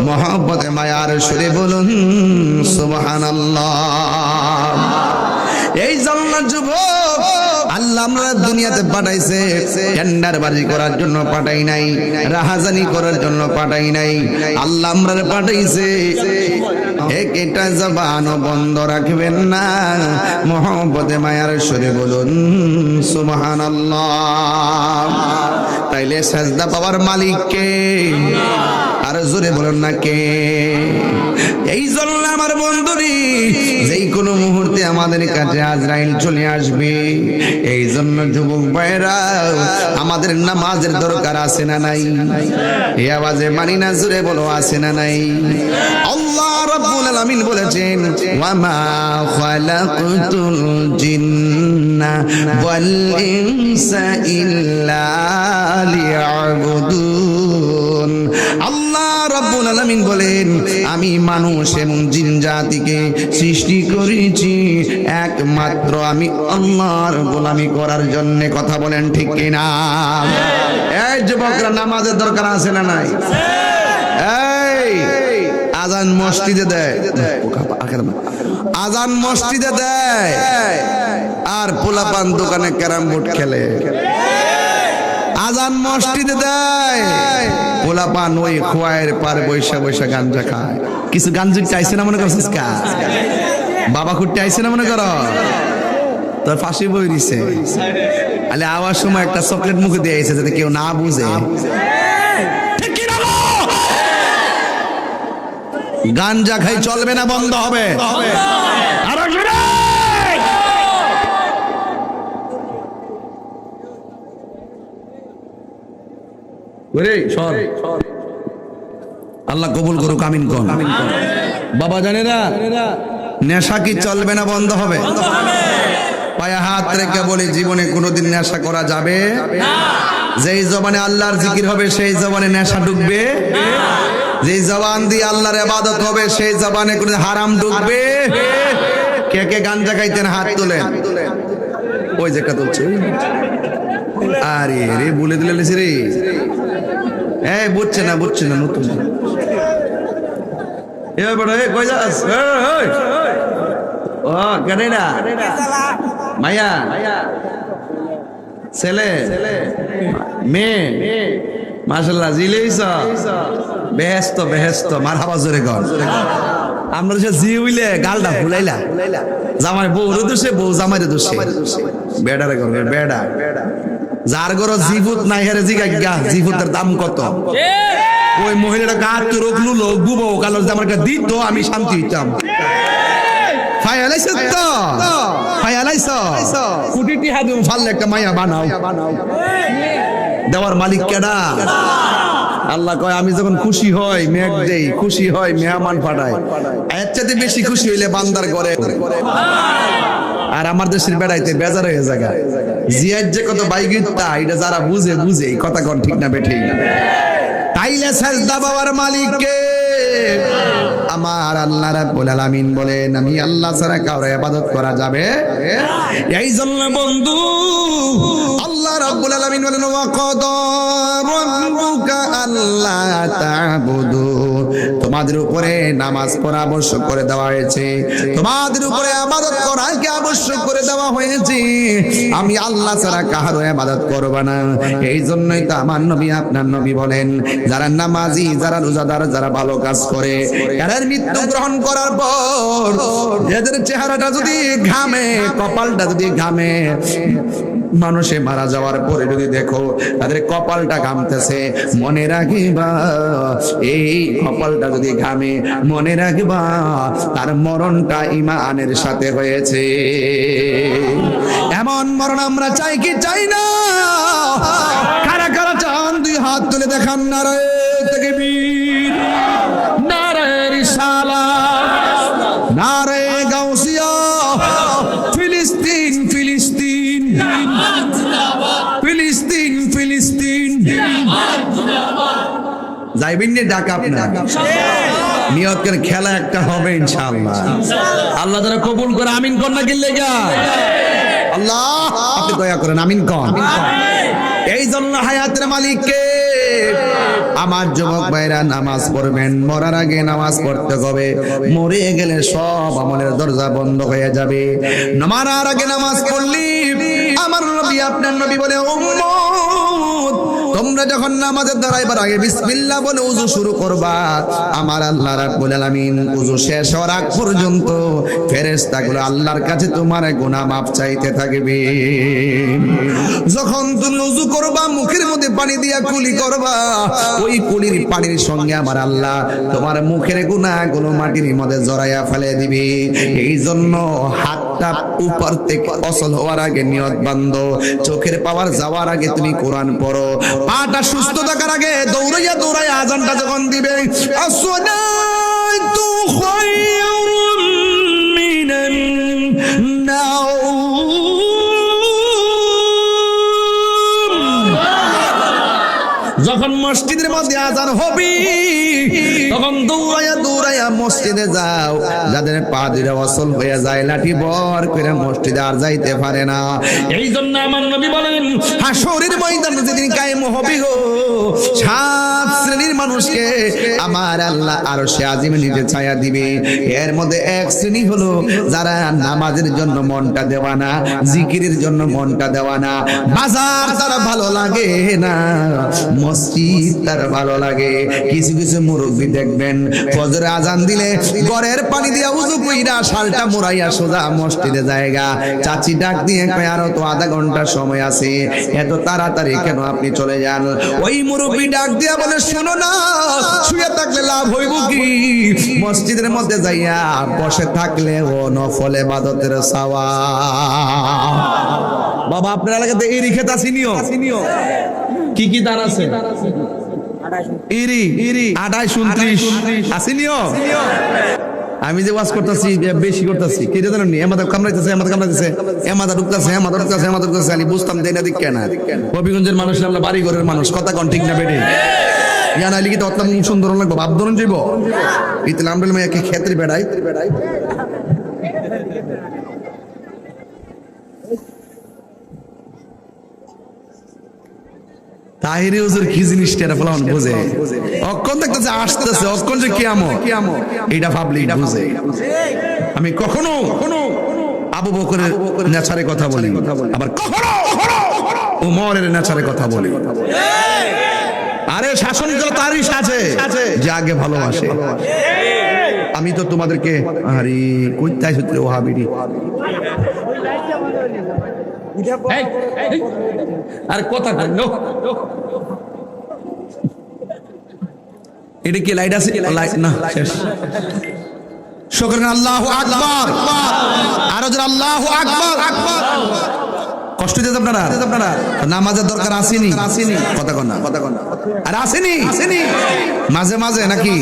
[SPEAKER 1] মহব্বতে মায়ার সুরে বলুন সুবহানাল্লাহ। এই জন্য যুবক আল্লাহ আমরা দুনিয়াতে পাঠাইছে টেন্ডার বাজি করার জন্য পাঠাই নাই, রাহাজানি করার জন্য পাঠাই নাই। আল্লাহ আমরা পাঠাইছে একটা জবান বন্ধ রাখবেন না, মহব্বতে মায়ার সুরে বলুন সুবহানাল্লাহ। তাইলে সাজদা পাওয়ার মালিক কে? আর জোরে বলুন না কে? এই জন্য আমার বন্ধুরি যেই কোনো মুহূর্তে আমাদের কাছে আজরাইল চলে আসবে। এই জন্য যুবক ভাইরা আমাদের নামাজের দরকার আছে না নাই? এই আওয়াজে মানি না, জোরে বলো আছে না নাই? আল্লাহ রাব্বুল আলামিন বলেছেন ওয়া মা খালাকতুল জিন্না ওয়াল ইনসা ইল্লা লিয়াবুদুন। আল্লাহ রাব্বুল আলামিন বলেন আমি মানুষ এবং জিন জাতিকে সৃষ্টি করেছি একমাত্র আমি আল্লাহর গোলামি করার জন্য। কথা বলেন ঠিক কিনা? এই যুবকরা নামাজের দরকার আছে না নাই? এই আজান মসজিদে দেয়, আজান মসজিদে দেয়, আর পোলাপান দোকানে ক্যারাম বোর্ড খেলে। আজান মসজিদে দেয়, পোলাপান ওই খোয়ায়ের পার বৈশা বৈশা গাঞ্জা খায়। কিছু গাঞ্জুক চাইছে না মনে করছিস কা? বাবা খুঁটতে আইছে না মনে করো, তোর ফাঁসি বই দিছে। আলে আওয়ার সময় একটা চকলেট মুখে দিয়ে আইছে যাতে কেউ না বুঝে। গাঞ্জা খাই চলবে না, বন্ধ হবে। আল্লাহ কবুল করুক, আমিন কোন। বাবা জানে না নেশা কি চলবে না, বন্ধ হবে? পায়ে হাত রেখে বলি, জীবনে কোনোদিন নেশা করা যাবে না। যেই জবানে আল্লাহর জিকির হবে সেই জবানে নেশা ঢুকবে, যেই জবান দিয়ে আল্লাহর ইবাদত হবে সেই জবানে কোনো হারাম ঢুকবে। কে কে গাঞ্জা খাইতেন হাত তোলেন। ওই যে কা তুলছে, আরে রে বলে দিলে রে, এই বুঝছে না নতুন। এ বড় এ কই যাস? এই ও কেডা? মাইয়া ছেলে মেয়ে, মাশাআল্লাহ জিলেইছ, বেহেশত মারহাবা জোরে কর। আমরা যে জি হইলে গালটা ফুলাইলা, জামাই বউরে দোষে, বউ জামাইরে দোষে, বেডারে করবে বেডা। যার ঘর জিভুত নাই হারে জিগা জিভুতের দাম কত? ওই মহিলাটা গাত রোগলু লোক বুবো কালো আমার দিত, আমি শান্তি হইতাম। একটা মাইয়া বানাও, দেওয়ার মালিক কেডা? আল্লাহ কয় আমি যখন খুশি হয় মেঘ দেই, খুশি হয় মেহমান পাঠায়। এর চাইতে বেশি খুশি হইলে বান্দার ঘরে। আর আমার দেশের বেড়াইতে বেজার হয়ে জায়গা জিয়ার যে কত বাইগিতা, এটা যারা বুঝে বুঝে কথা কন, ঠিক না বেঠিক? তাইলে সাজদা বাবার মালিককে আমার আল্লাহ রাব্বুল আলামিন বলেন, আমি আল্লাহ ছাড়া কারো ইবাদত করা যাবে। এই জন্য বন্ধু আল্লাহ রাব্বুল আলামিন বলেন, ওয়া ক্বাদা রাব্বুকা আল্লা তা'বুদু, তোমাদের উপরে নামাজ পড়া আবশ্যক করে দেওয়া হয়েছে, তোমাদের উপরে ইবাদত করাকে আবশ্যক করে দেওয়া হয়েছে। আমি আল্লাহ ছাড়া কারো ইবাদত করব না। এই জন্যই তো আমার নবী আপনার নবী বলেন, যারা নামাজি, যারা রোজাদার, যারা ভালো কাজ করে, এদের মৃত্যু গ্রহণ করার পর এদের চেহারাটা যদি ঘামে, কপালটা যদি ঘামে, মানুষে মারা যাওয়ার পরে যদি দেখো তাদের কপালটা ঘামতেছে, মনে রাখিবা এই কপালটা যদি ঘামে, মনে রাখিবা তার মরণটা ঈমানের সাথে হয়েছে। এমন মরণ আমরা চাই কি চাই না? কারা কারা চান দুই হাত তুলে দেখান। নারায়ে তাকবীর, নারায়ে রিসালাত, নারায়ে গাউসিয়া। ফিলিস্তিন ফিলিস্তিন ফিলিস্তিন ফিলিস্তিন, যাইবেন না ঢাকা আপনার নিয়ত করে, খেলা একটা হবে ইনশাআল্লাহ। আল্লাহ তাআলা কবুল করে, আমিন কোন না গিলে গা। আল্লাহ আপনি দয়া করেন, আমিন কোন। এই জন্য হায়াতের মালিককে আমার যুবক ভাইরা নামাজ পড়বেন, মরার আগে নামাজ পড়তে হবে। মরে গেলে সব আমলের দরজা বন্ধ হয়ে যাবে। মরার আগে নামাজ পড়লি আমার নবী আপনার নবী বলে, উম্মত তোমরা যখন নামাজের দাঁড়াইবার আগে বিসমিল্লাহ বলে ওযু শুরু করবা, আমার আল্লাহ রাব্বুল আলামিন ওযু শেষ হওয়ার আগ পর্যন্ত ফেরেশতাগুলো আল্লাহর কাছে তোমার গুনাহ মাফ চাইতে থাকবে। যখন তুমি ওযু করবা, মুখের মধ্যে পানি দিয়া কুলি করবা, ওই কুলির পানির সঙ্গে আমার আল্লাহ তোমার মুখের গুনাহগুলো মাটির মধ্যে জড়াইয়া ফেলে দিবে। এই জন্য হাতটা উপর থেকে অসল হওয়ার আগে নিয়ত বান্ধো, চোখের পাওয়ার যাওয়ার আগে তুমি কোরআন পড়ো, পাটা সুস্থ থাকার আগে দৌড়াইয়া দৌড়াইয়া আজানটা যখন দিবে, আসসালাতু খায়রুম মিনান নাওম, যখন মসজিদের মধ্যে আজান হবে তখন দৌড়াইয়া দৌড়াইয়া দৌড়াইয়া মসজিদে যাও, যাদের পা দুইটা অচল হয়ে যায়, লাঠি বর করে মসজিদে আর যাইতে পারে না। এই জন্য আমার নবী বলেন, হাসরের ময়দানে যেদিন কায়েম হবে গো, 7 শ্রেণীর মানুষকে আমার আল্লাহ আরশে আজিমে নিচে ছায়া দিবে। এর মধ্যে এক শ্রেণী হলো যারা নামাজের জন্য মনটা দেওয়া না, জিকিরের জন্য মনটা দেওয়া না, বাজার তার ভালো লাগে না, মসজিদ তার ভালো লাগে। কিছু কিছু মুরব্বী দেখবেন ফজরে আজান দিলে ঘরের পানি দিয়া উযু কইরা শালটা মুড়াইয়া সোজা মসজিদে জায়গা। চাচি ডাক দিয়ে কয় আরো তো আধা ঘন্টা সময় আছে, এত তাড়াতাড়ি কেন আপনি চলে যান? ওই মুরব্বী ডাক দিয়া বলে, শোনো না, শুয়ে থাকলে লাভ হইব কি? মসজিদের মধ্যে যাইয়া বসে থাকলে ও নফল ইবাদতের সওয়াব। বাবা আপনার এলাকাতে এরি ক্ষেত আসিনিও? কি কি দান আছে? ইরি 28-29 আসিনিও? আমি যে ওয়াজ করতেছি বেশি করতেছি, কি জানেন নি? আমাদের কামড়াইতেছে, ঢুকতেছে, আমি বুঝতাম দেই না, দিক কেন? হবিগঞ্জের মানুষ, আমরা বাড়ি ঘরের মানুষ, কথা কন ঠিক না বেটে? ইয়ানা লিখি তো অত্যন্ত সুন্দর লাগবে, ভাব ধরুন যাইব ইতলে আমরা মেয়েকে ক্ষেত্রে বেড়াই। তাহিরি হুজুর কি জিনিসটা এটা ফলান বুঝে, অক্ষণ দেখতেছে আসতেছে, অক্ষণ যে কিয়ামত এটা ভাবলেই বুঝে। আমি কখনো আবু বকরের নেচারে কথা বলি, আবার কখনো উমরের নেচারে কথা বলি। আরে শাসন করে তারই সাথে যে আগে ভালোবাসে। আমি তো তোমাদেরকে আরে কইতাই সূত্রে ওহাবিরি আর কথা এটা কি লাইট আছে? লাইট না, শেষ। শুকর আল্লাহু আকবার, আরো জোরে আল্লাহু আকবার। কষ্ট দিতে আপনারা নামাজের দরকার আসেনি? কথা কন না, আর আসেনি মাঝে মাঝে নাকি?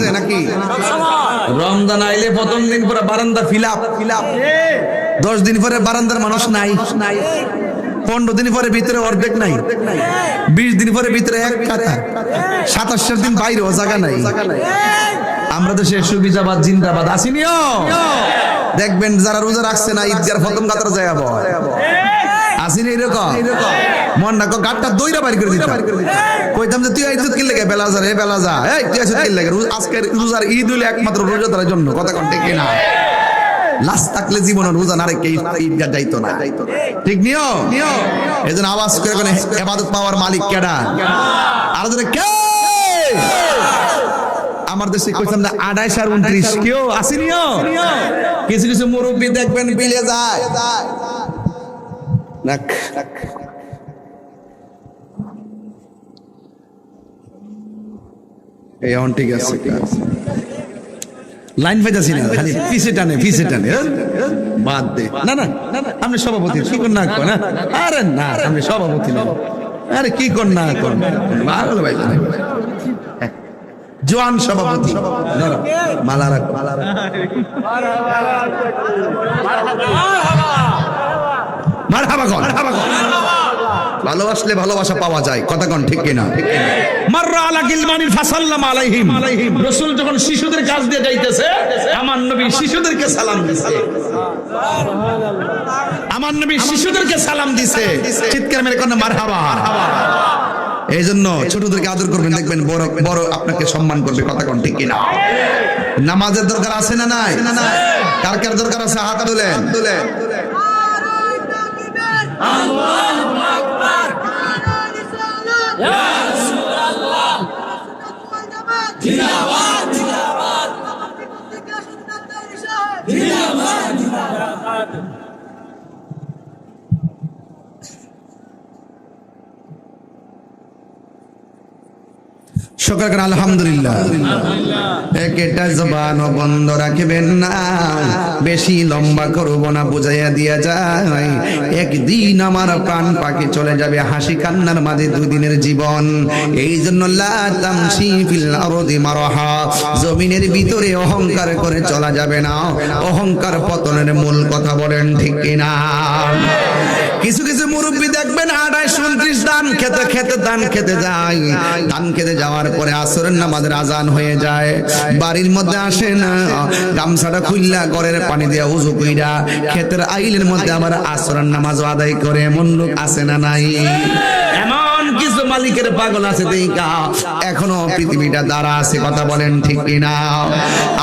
[SPEAKER 1] রমজান আইলে প্রথম দিন পরে বারান্দা ফিলাপ, 10 দিন পরে বারান্দার মানুষ নাই, 15 দিন পরে ভিতরে অর্ধেক নাই, 20 দিন পরে ভিতরে এক কাতা, 27 দিন বাইরে জায়গা নাই। আমরা তো সে সুবিধাবাদ জিন্দাবাদ আসিনিও। দেখবেন যারা রোজা রাখছে না, ঈদগার প্রথম কাতার যায় আসিনি, এরকম মন না গাটটা দইরা বাইর করে দিতাম, কইতাম যে তুই ইজ্জত কি লাগে বেলা যা, এই তুই ইজ্জত কি লাগে? আজকে রোজার ঈদ হইলে একমাত্র রোজাদারের জন্য, কথা কোন ঠিক না? লাশ থাকলে জীবনে রোজা না রেখে ঈদগাহ যাইতো না, ঠিক নিও? এজন্য আওয়াজ করে কোন ইবাদত পাওয়ার মালিক কেডা? আর যদি কে আমার দেশে কইতাম না 28 আর 29 কেউ আসিনিও? কিছু কিছু মুরব্বি দেখবেন বিলে যায় নাক, এই অন ঠিক আছে, লাইন পাইতাছি না, খালি পিছে টানে বাদ দে। না না আপনি সভাপতি কি কর না কর না, আরে না আপনি সভাপতি না, আরে কি কর না কর, ভালো ভাই জোয়ান সভাপতি, মালা রাখ, মারহাবা কর। ভালোবাসলে ভালোবাসা পাওয়া যায়, কথা কোন ঠিক কিনা? মাররা আলা গিলমানিন ফাসাল্লাম আলাইহিম। রাসূল যখন শিশুদের কাছ দিয়ে যাইতেছে, আমার নবী শিশুদেরকে সালাম দিছে, আমার নবী শিশুদেরকে সালাম দিছে, চিৎকার মেরে কোন মারহাবা। এই জন্য ছোটদেরকে আদর করবেন, দেখবেন বড় বড় আপনাকে সম্মান করবে, কথা কোন ঠিক কিনা? নামাজের দরকার আছে না নাই? কার কার দরকার আছে হাত তুলেন। আল্লাহু আকবার, ইয়া রাসূলুল্লাহ, জিন্দাবাদ জিন্দাবাদ, জিন্দাবাদ জিন্দাবাদ। শুকর করেন আলহামদুলিল্লাহ। একটা জবান বন্ধ রাখবেন না, বেশি লম্বা করব না, বুঝাইয়া দিয়া যায় একদিন আমার প্রাণ পাখি চলে যাবে হাসি কান্নার মাঝে 2 দিনের জীবন। এই জন্য লা তামশি ফিল আরদি মারহা, জমিনের ভিতরে অহংকার করে চলা যাবে না, অহংকার পতনের মূল, কথা বলেন ঠিক কিনা? কিছু কিছু মুরব্বী দেখবেন 28-29 দান খেতে ধান খেতে যাই, ধান খেতে যাওয়ার পরে আসরের নামাজের আজান হয়ে যায়, বাড়ির মধ্যে আসে না, গামছাটা খুললা ঘরের পানি দিয়া উযু কইরা ক্ষেতের আইলের মধ্যে আবার আসরের নামাজ আদায় করে, এমন লোক আছে না নাই? এমন কিছু মালিকের পাগল আছে দেখা এখনো পৃথিবীটা দাঁড়া আছে, কথা বলেন ঠিক কিনা?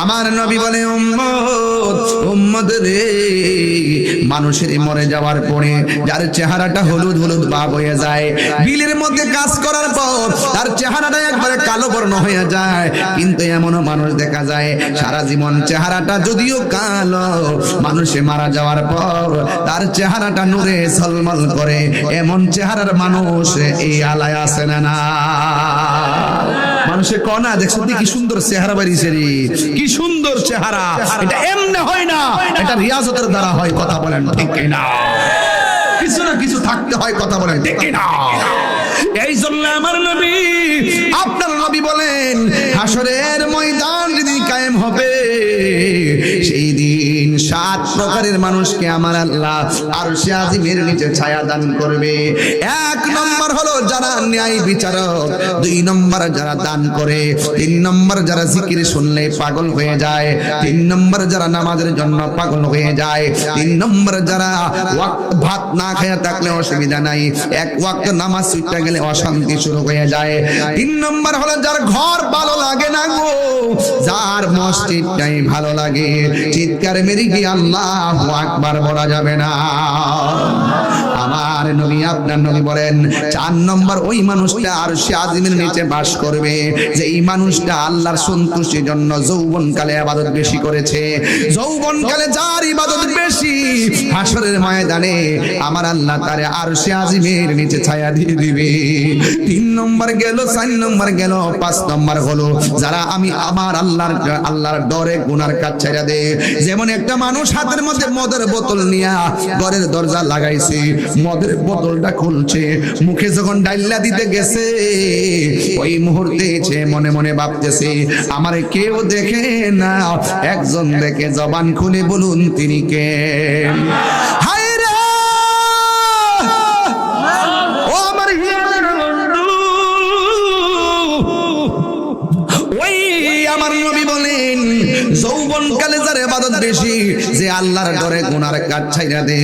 [SPEAKER 1] আমার নবী বলে উম্মত উম্মত রে, মানুষের মরে যাওয়ার পরে যার চেহারাটা হলুদ হলুদ ভাব হয়ে যায়, বিলের মধ্যে কাজ করার পর তার চেহারাটা একবারে কালো বর্ণ হয়ে যায়, কিন্তু এমনও মানুষ দেখা যায় সারা জীবন চেহারাটা যদিও কালো, মানুষে মারা যাওয়ার পর তার চেহারাটা নূরে ঝলমল করে, এমন চেহারার মানুষ এই আলায় আছে না না? মানুষে কনা দেখছো কি সুন্দর চেহারা বাড়িছে রে, কি সুন্দর চেহারা, এটা এমনি হয় না, এটা রিয়াজতের দ্বারা হয়, কথা বলেন ঠিক কিনা? কিছু না কিছু থাকতে হয়, কথা বলেন ঠিক কিনা? এই জন্য আমার নবী, আপনার নবী বলেন হাসরের ময়দান যেদিন কায়েম হবে, সেই দিন 7 প্রকারের মানুষকে আমার আল্লাহ আরশে আজিমের নিচে ছায়া দান করবে। 1 নম্বর হলো যারা ন্যায় বিচারক, 2 নম্বর যারা দান করে, 3 নম্বর যারা জিকির শুনলে পাগল হয়ে যায়, 3 নম্বর যারা নামাজের জন্য পাগল হয়ে যায়, 3 নম্বর যারা ভাত না খেয়ে থাকলে অসুবিধা নাই, 1 ওয়াক্ত নামাজ ছুটে গেলে অশান্তি শুরু হয়ে যায়, 3 নম্বর হলো যার ঘর ভালো লাগে না গো, যার মসজিদটাই ভালো লাগে, চিৎকার মেরে কি আল্লাহু আকবার বলা যাবে না? আমার নবী, আপনার নবী বলেন 4 নম্বর ওই মানুষটা আরশে আজিমের নিচে বাস করবে, যে এই মানুষটা আল্লাহর সন্তুষ্টির জন্য যৌবনকালে ইবাদত বেশি করেছে, যৌবনকালে যার ইবাদত বেশি, হাসরের ময়দানে আমার আল্লাহ তারে আরশে আজিমের নিচে ছায়া দিয়ে দিবে। 3 নম্বর গেল, 4 নম্বর গেল, 5 নম্বর হলো যারা আমি আমার আল্লাহর ডরে গুনার কাজ ছেড়ে দে। যেমন একটা মানুষ হাতের মধ্যে মদের বোতল নিয়া ঘরের দরজা লাগাইছে, মদের বোতলটা খুলছে, মুখে যখন ডাইল্লা দিতে গেছে ওই মুহূর্তে সে মনে মনে ভাবতেছে আমারে কেউ দেখে না, একজন দেখে, জবান খুলে বলুন তিনি কে? হায় রে ও আমার হিয়ার বন্ধু, ওই আমার নবী বলেন যৌবনকালে যার ইবাদত বেশি, যে আল্লাহর ডরে গুনার কাজ ছাইরা দে,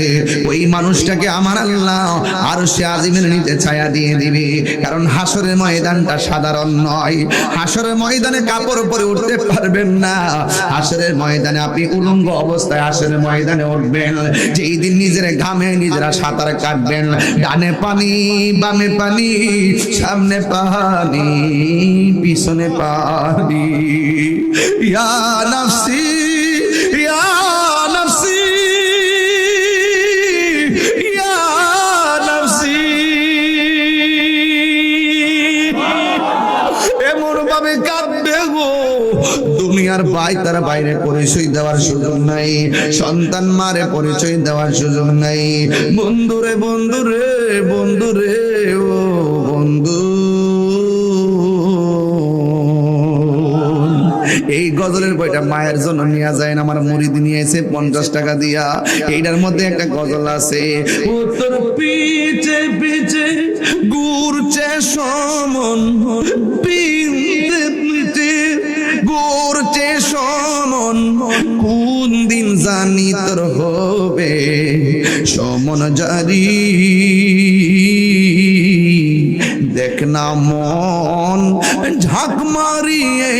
[SPEAKER 1] ওই মানুষটাকে আমার আল্লাহ আরশে আজিমের নিচে ছায়া দিয়ে দিবে। কারণ হাসরের ময়দানটা সাধারণ নয়, হাসরের ময়দানে কাপড় পরে উঠতে পারবেন না, হাসরের ময়দানে আপনি উলঙ্গ অবস্থায় হাসরের ময়দানে উঠবেন, যেই দিন নিজের ঘামে নিজেরা সাঁতার কাটবেন, ডানে পানি বামে পানি, সামনে পানি পিছনে পানি, ইয়া নাফসি ইয়া নাফসি ইয়া নাফসি, এমন ভাবে কাঁদবে গো, দুনিয়ার ভাই তার বাইরে পরিচয় দেওয়ার সুযোগ নাই, সন্তান মারে পরিচয় দেওয়ার সুযোগ নাই, বন্ধুরে বন্ধুরে বন্ধুরে ও বন্ধু। এই গজলের বইটা মায়ের জন্য নিয়ে যায় না, আমার মুরিদ নিয়েছে 50 টাকা দিয়া। এইটার মধ্যে একটা গজল আছে, উত্তর পিছে পিছে ঘুরছে সমন, পিছে পিছে ঘুরছে সমন, কোন দিন জানি তোর হবে সমন জারি, দেখ না মন ঝাঁক মারিয়ে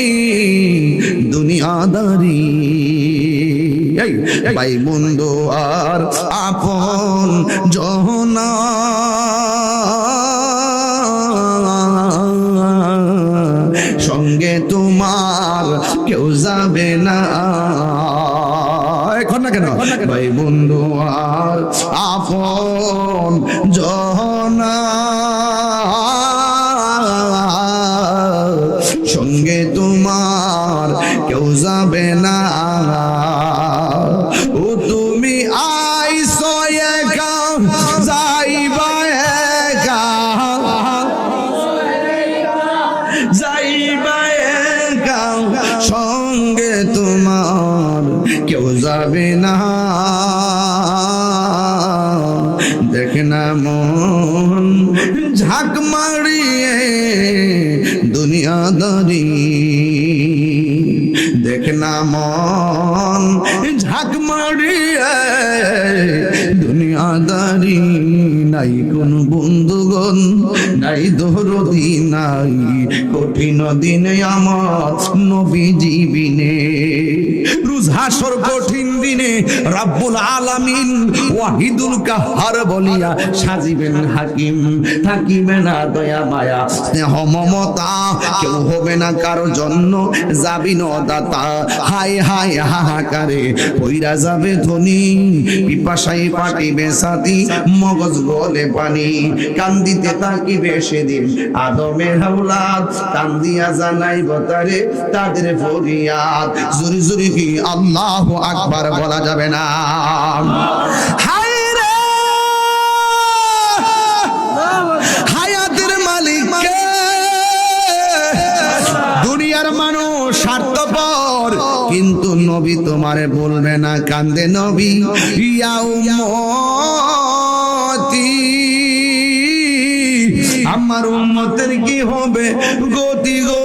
[SPEAKER 1] দুনিয়াদারি, ভাই বন্ধু আর আপন জনা, সঙ্গে তোমার কেউ যাবে না, এখন না কেন ভাই বন্ধু আর আপন জনা, সঙ্গে তোমার কেউ যাবে না, ও তুমি আইসো একা যাইবা একা, যাইবা একা, সঙ্গে তোমার কেউ যাবে না, দেখ না মন ঝাঁক মারি দুনিয়াদারি দেখ না মন ঝাঁক মারিয়ে দুনিয়াদারি নাই কোন বন্ধুগণ নাই দরদি নাই কঠিন দিনে আমার নবী জীবিনে রোজ হাসর কঠিন দিনে রব্বুল আলামিন ওয়াহিদুল কাহার বলিয়া সাজিবেন হাকিম থাকিবে না দয়া মায়া স্নেহ মমতা কেউ হবে না কারো জন্য যাবি না দাতা হায় হায় হাহাকারে কইরা যাবে ধনী পিপাসায় পাটিবে সাথী মগজ গলে পানি কান্দিতে তাকিবে সেদিন আদমের হাওলাদ কান্দিয়া জানাইব তারে তাদের ফরিয়াদ জুরি জুরি কি আল্লাহু আকবার বলা যাবে না হায় রে হায়াতের মালিক কে দুনিয়ার মানুষ স্বার্থপর কিন্তু নবী তোমারে বলবে না কান্দে নবী ইয়া উম্মতি আমার উম্মতের কি হবে গতি গো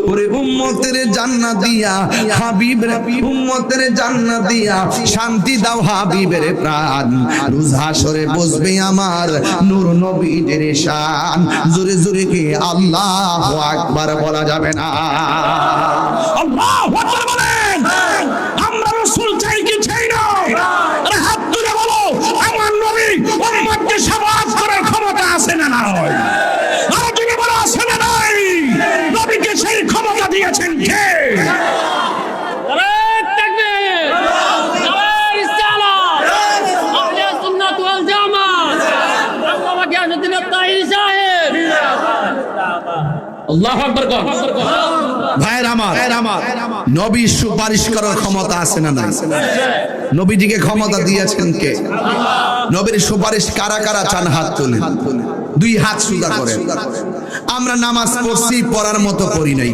[SPEAKER 1] ওরে উম্মতের জান্নাত দিয়া হাবিবের উম্মতের জান্নাত দিয়া শান্তি দাও হাবিবের প্রাণ রোজ হাসরে বসবে আমার নূর নবীর শান জোরে জোরে কি আল্লাহু আকবার বলা যাবে না
[SPEAKER 3] আল্লাহু আকবার বলেন আমরা রাসূল চাই কি চাই না আরে হাত তুলে বলো আমার নবী উম্মতকে শাফাআত করার ক্ষমতা আছে না নাই আর যদি বলো আছে না নাই নবীকে সেই ক্ষমতা দিয়েছেন কে
[SPEAKER 2] নারে তাকবীর নারে রিসালাত আহলে সুন্নাত ওয়াল জামাত আল্লামা গিয়াসউদ্দিন আত-তাহিরি সাহেব
[SPEAKER 3] আল্লাহু আকবার কর
[SPEAKER 1] ভাইয়ের আমার নবী সুপারিশ করার ক্ষমতা আছে না নাই নবীজিকে ক্ষমতা দিয়েছেন কে নবীর সুপারিশ কারা কারা চান হাত তুলেন দুই হাত সুদা করেন আমরা নামাজ পড়ছি পড়ার মতো করি নাই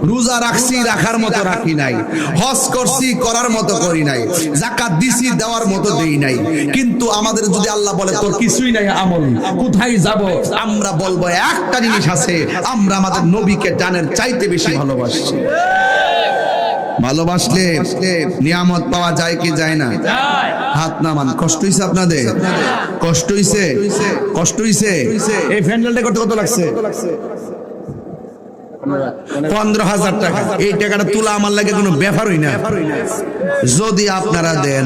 [SPEAKER 1] রোজা রাখছি রাখার মতো রাখি নাই হজ করছি করার মতো করি নাই যাকাত দিছি দেওয়ার মতো দেই নাই কিন্তু আমাদের যদি আল্লাহ বলে তোর কিছুই নাই আমল কোথায় যাব আমরা বলবো একটা জিনিস আছে আমরা আমাদের নবীকে জানের চাইতে বেশি ভালোবাসি ভালোবাসলে নিয়ামত পাওয়া যায় কি যায় না হাত নামান কষ্ট হইছে আপনাদের কষ্ট হইছে এই ফ্যান্ডেলটা করতে কত লাগছে 15,000 টাকা এই টাকাটা তোলা আমার লাগে কোনো ব্যাপারই না যদি আপনারা দেন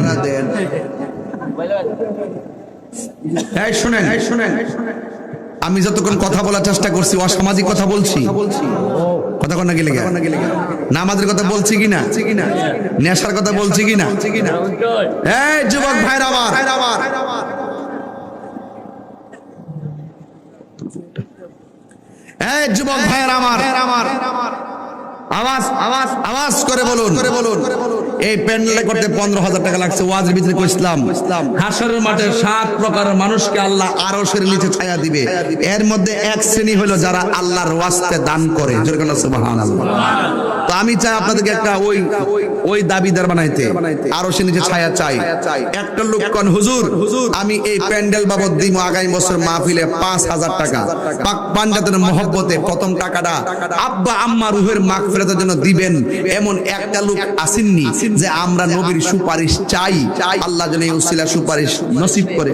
[SPEAKER 1] এই শুনেন আমি যতক্ষণ কথা বলার চেষ্টা করছি অসামাজিক কথা বলছি কথা কোন গেলে নামাজের কথা বলছি কিনা নেশার কথা বলছি কিনা এই যুবক ভাইরা আমার এই যুবক ভাইরা আমার আওয়াজ করে বলুন এই প্যান্ডেলে করতে 15,000 টাকা লাগছে ওয়াজের ভিতরে কইছিলাম হাশরের মাঠে 7 প্রকারের মানুষকে আল্লাহ আরশের নিচে ছায়া দিবে এর মধ্যে এক শ্রেণী হলো যারা আল্লাহর ওয়াস্তে দান করে জোরে বলেন সুবহানাল্লাহ তো আমি চাই আপনাদেরকে একটা ওই দাবিদার বানাইতে আরশের নিচে ছায়া চাই একটা লোক কোন হুজুর আমি এই প্যান্ডেল বাবদ দিমু আগামী বছর মাহফিলে 5,000 টাকা পাক পাঞ্জাতের মহব্বতে প্রথম টাকাটা আব্বা আম্মা রুহের মাগফিরাতের জন্য দিবেন এমন একটা লোক আসেননি যে আমরা নবীর সুপারিশ চাই আল্লাহ যেন এই উসিলা সুপারিশ নসিব করে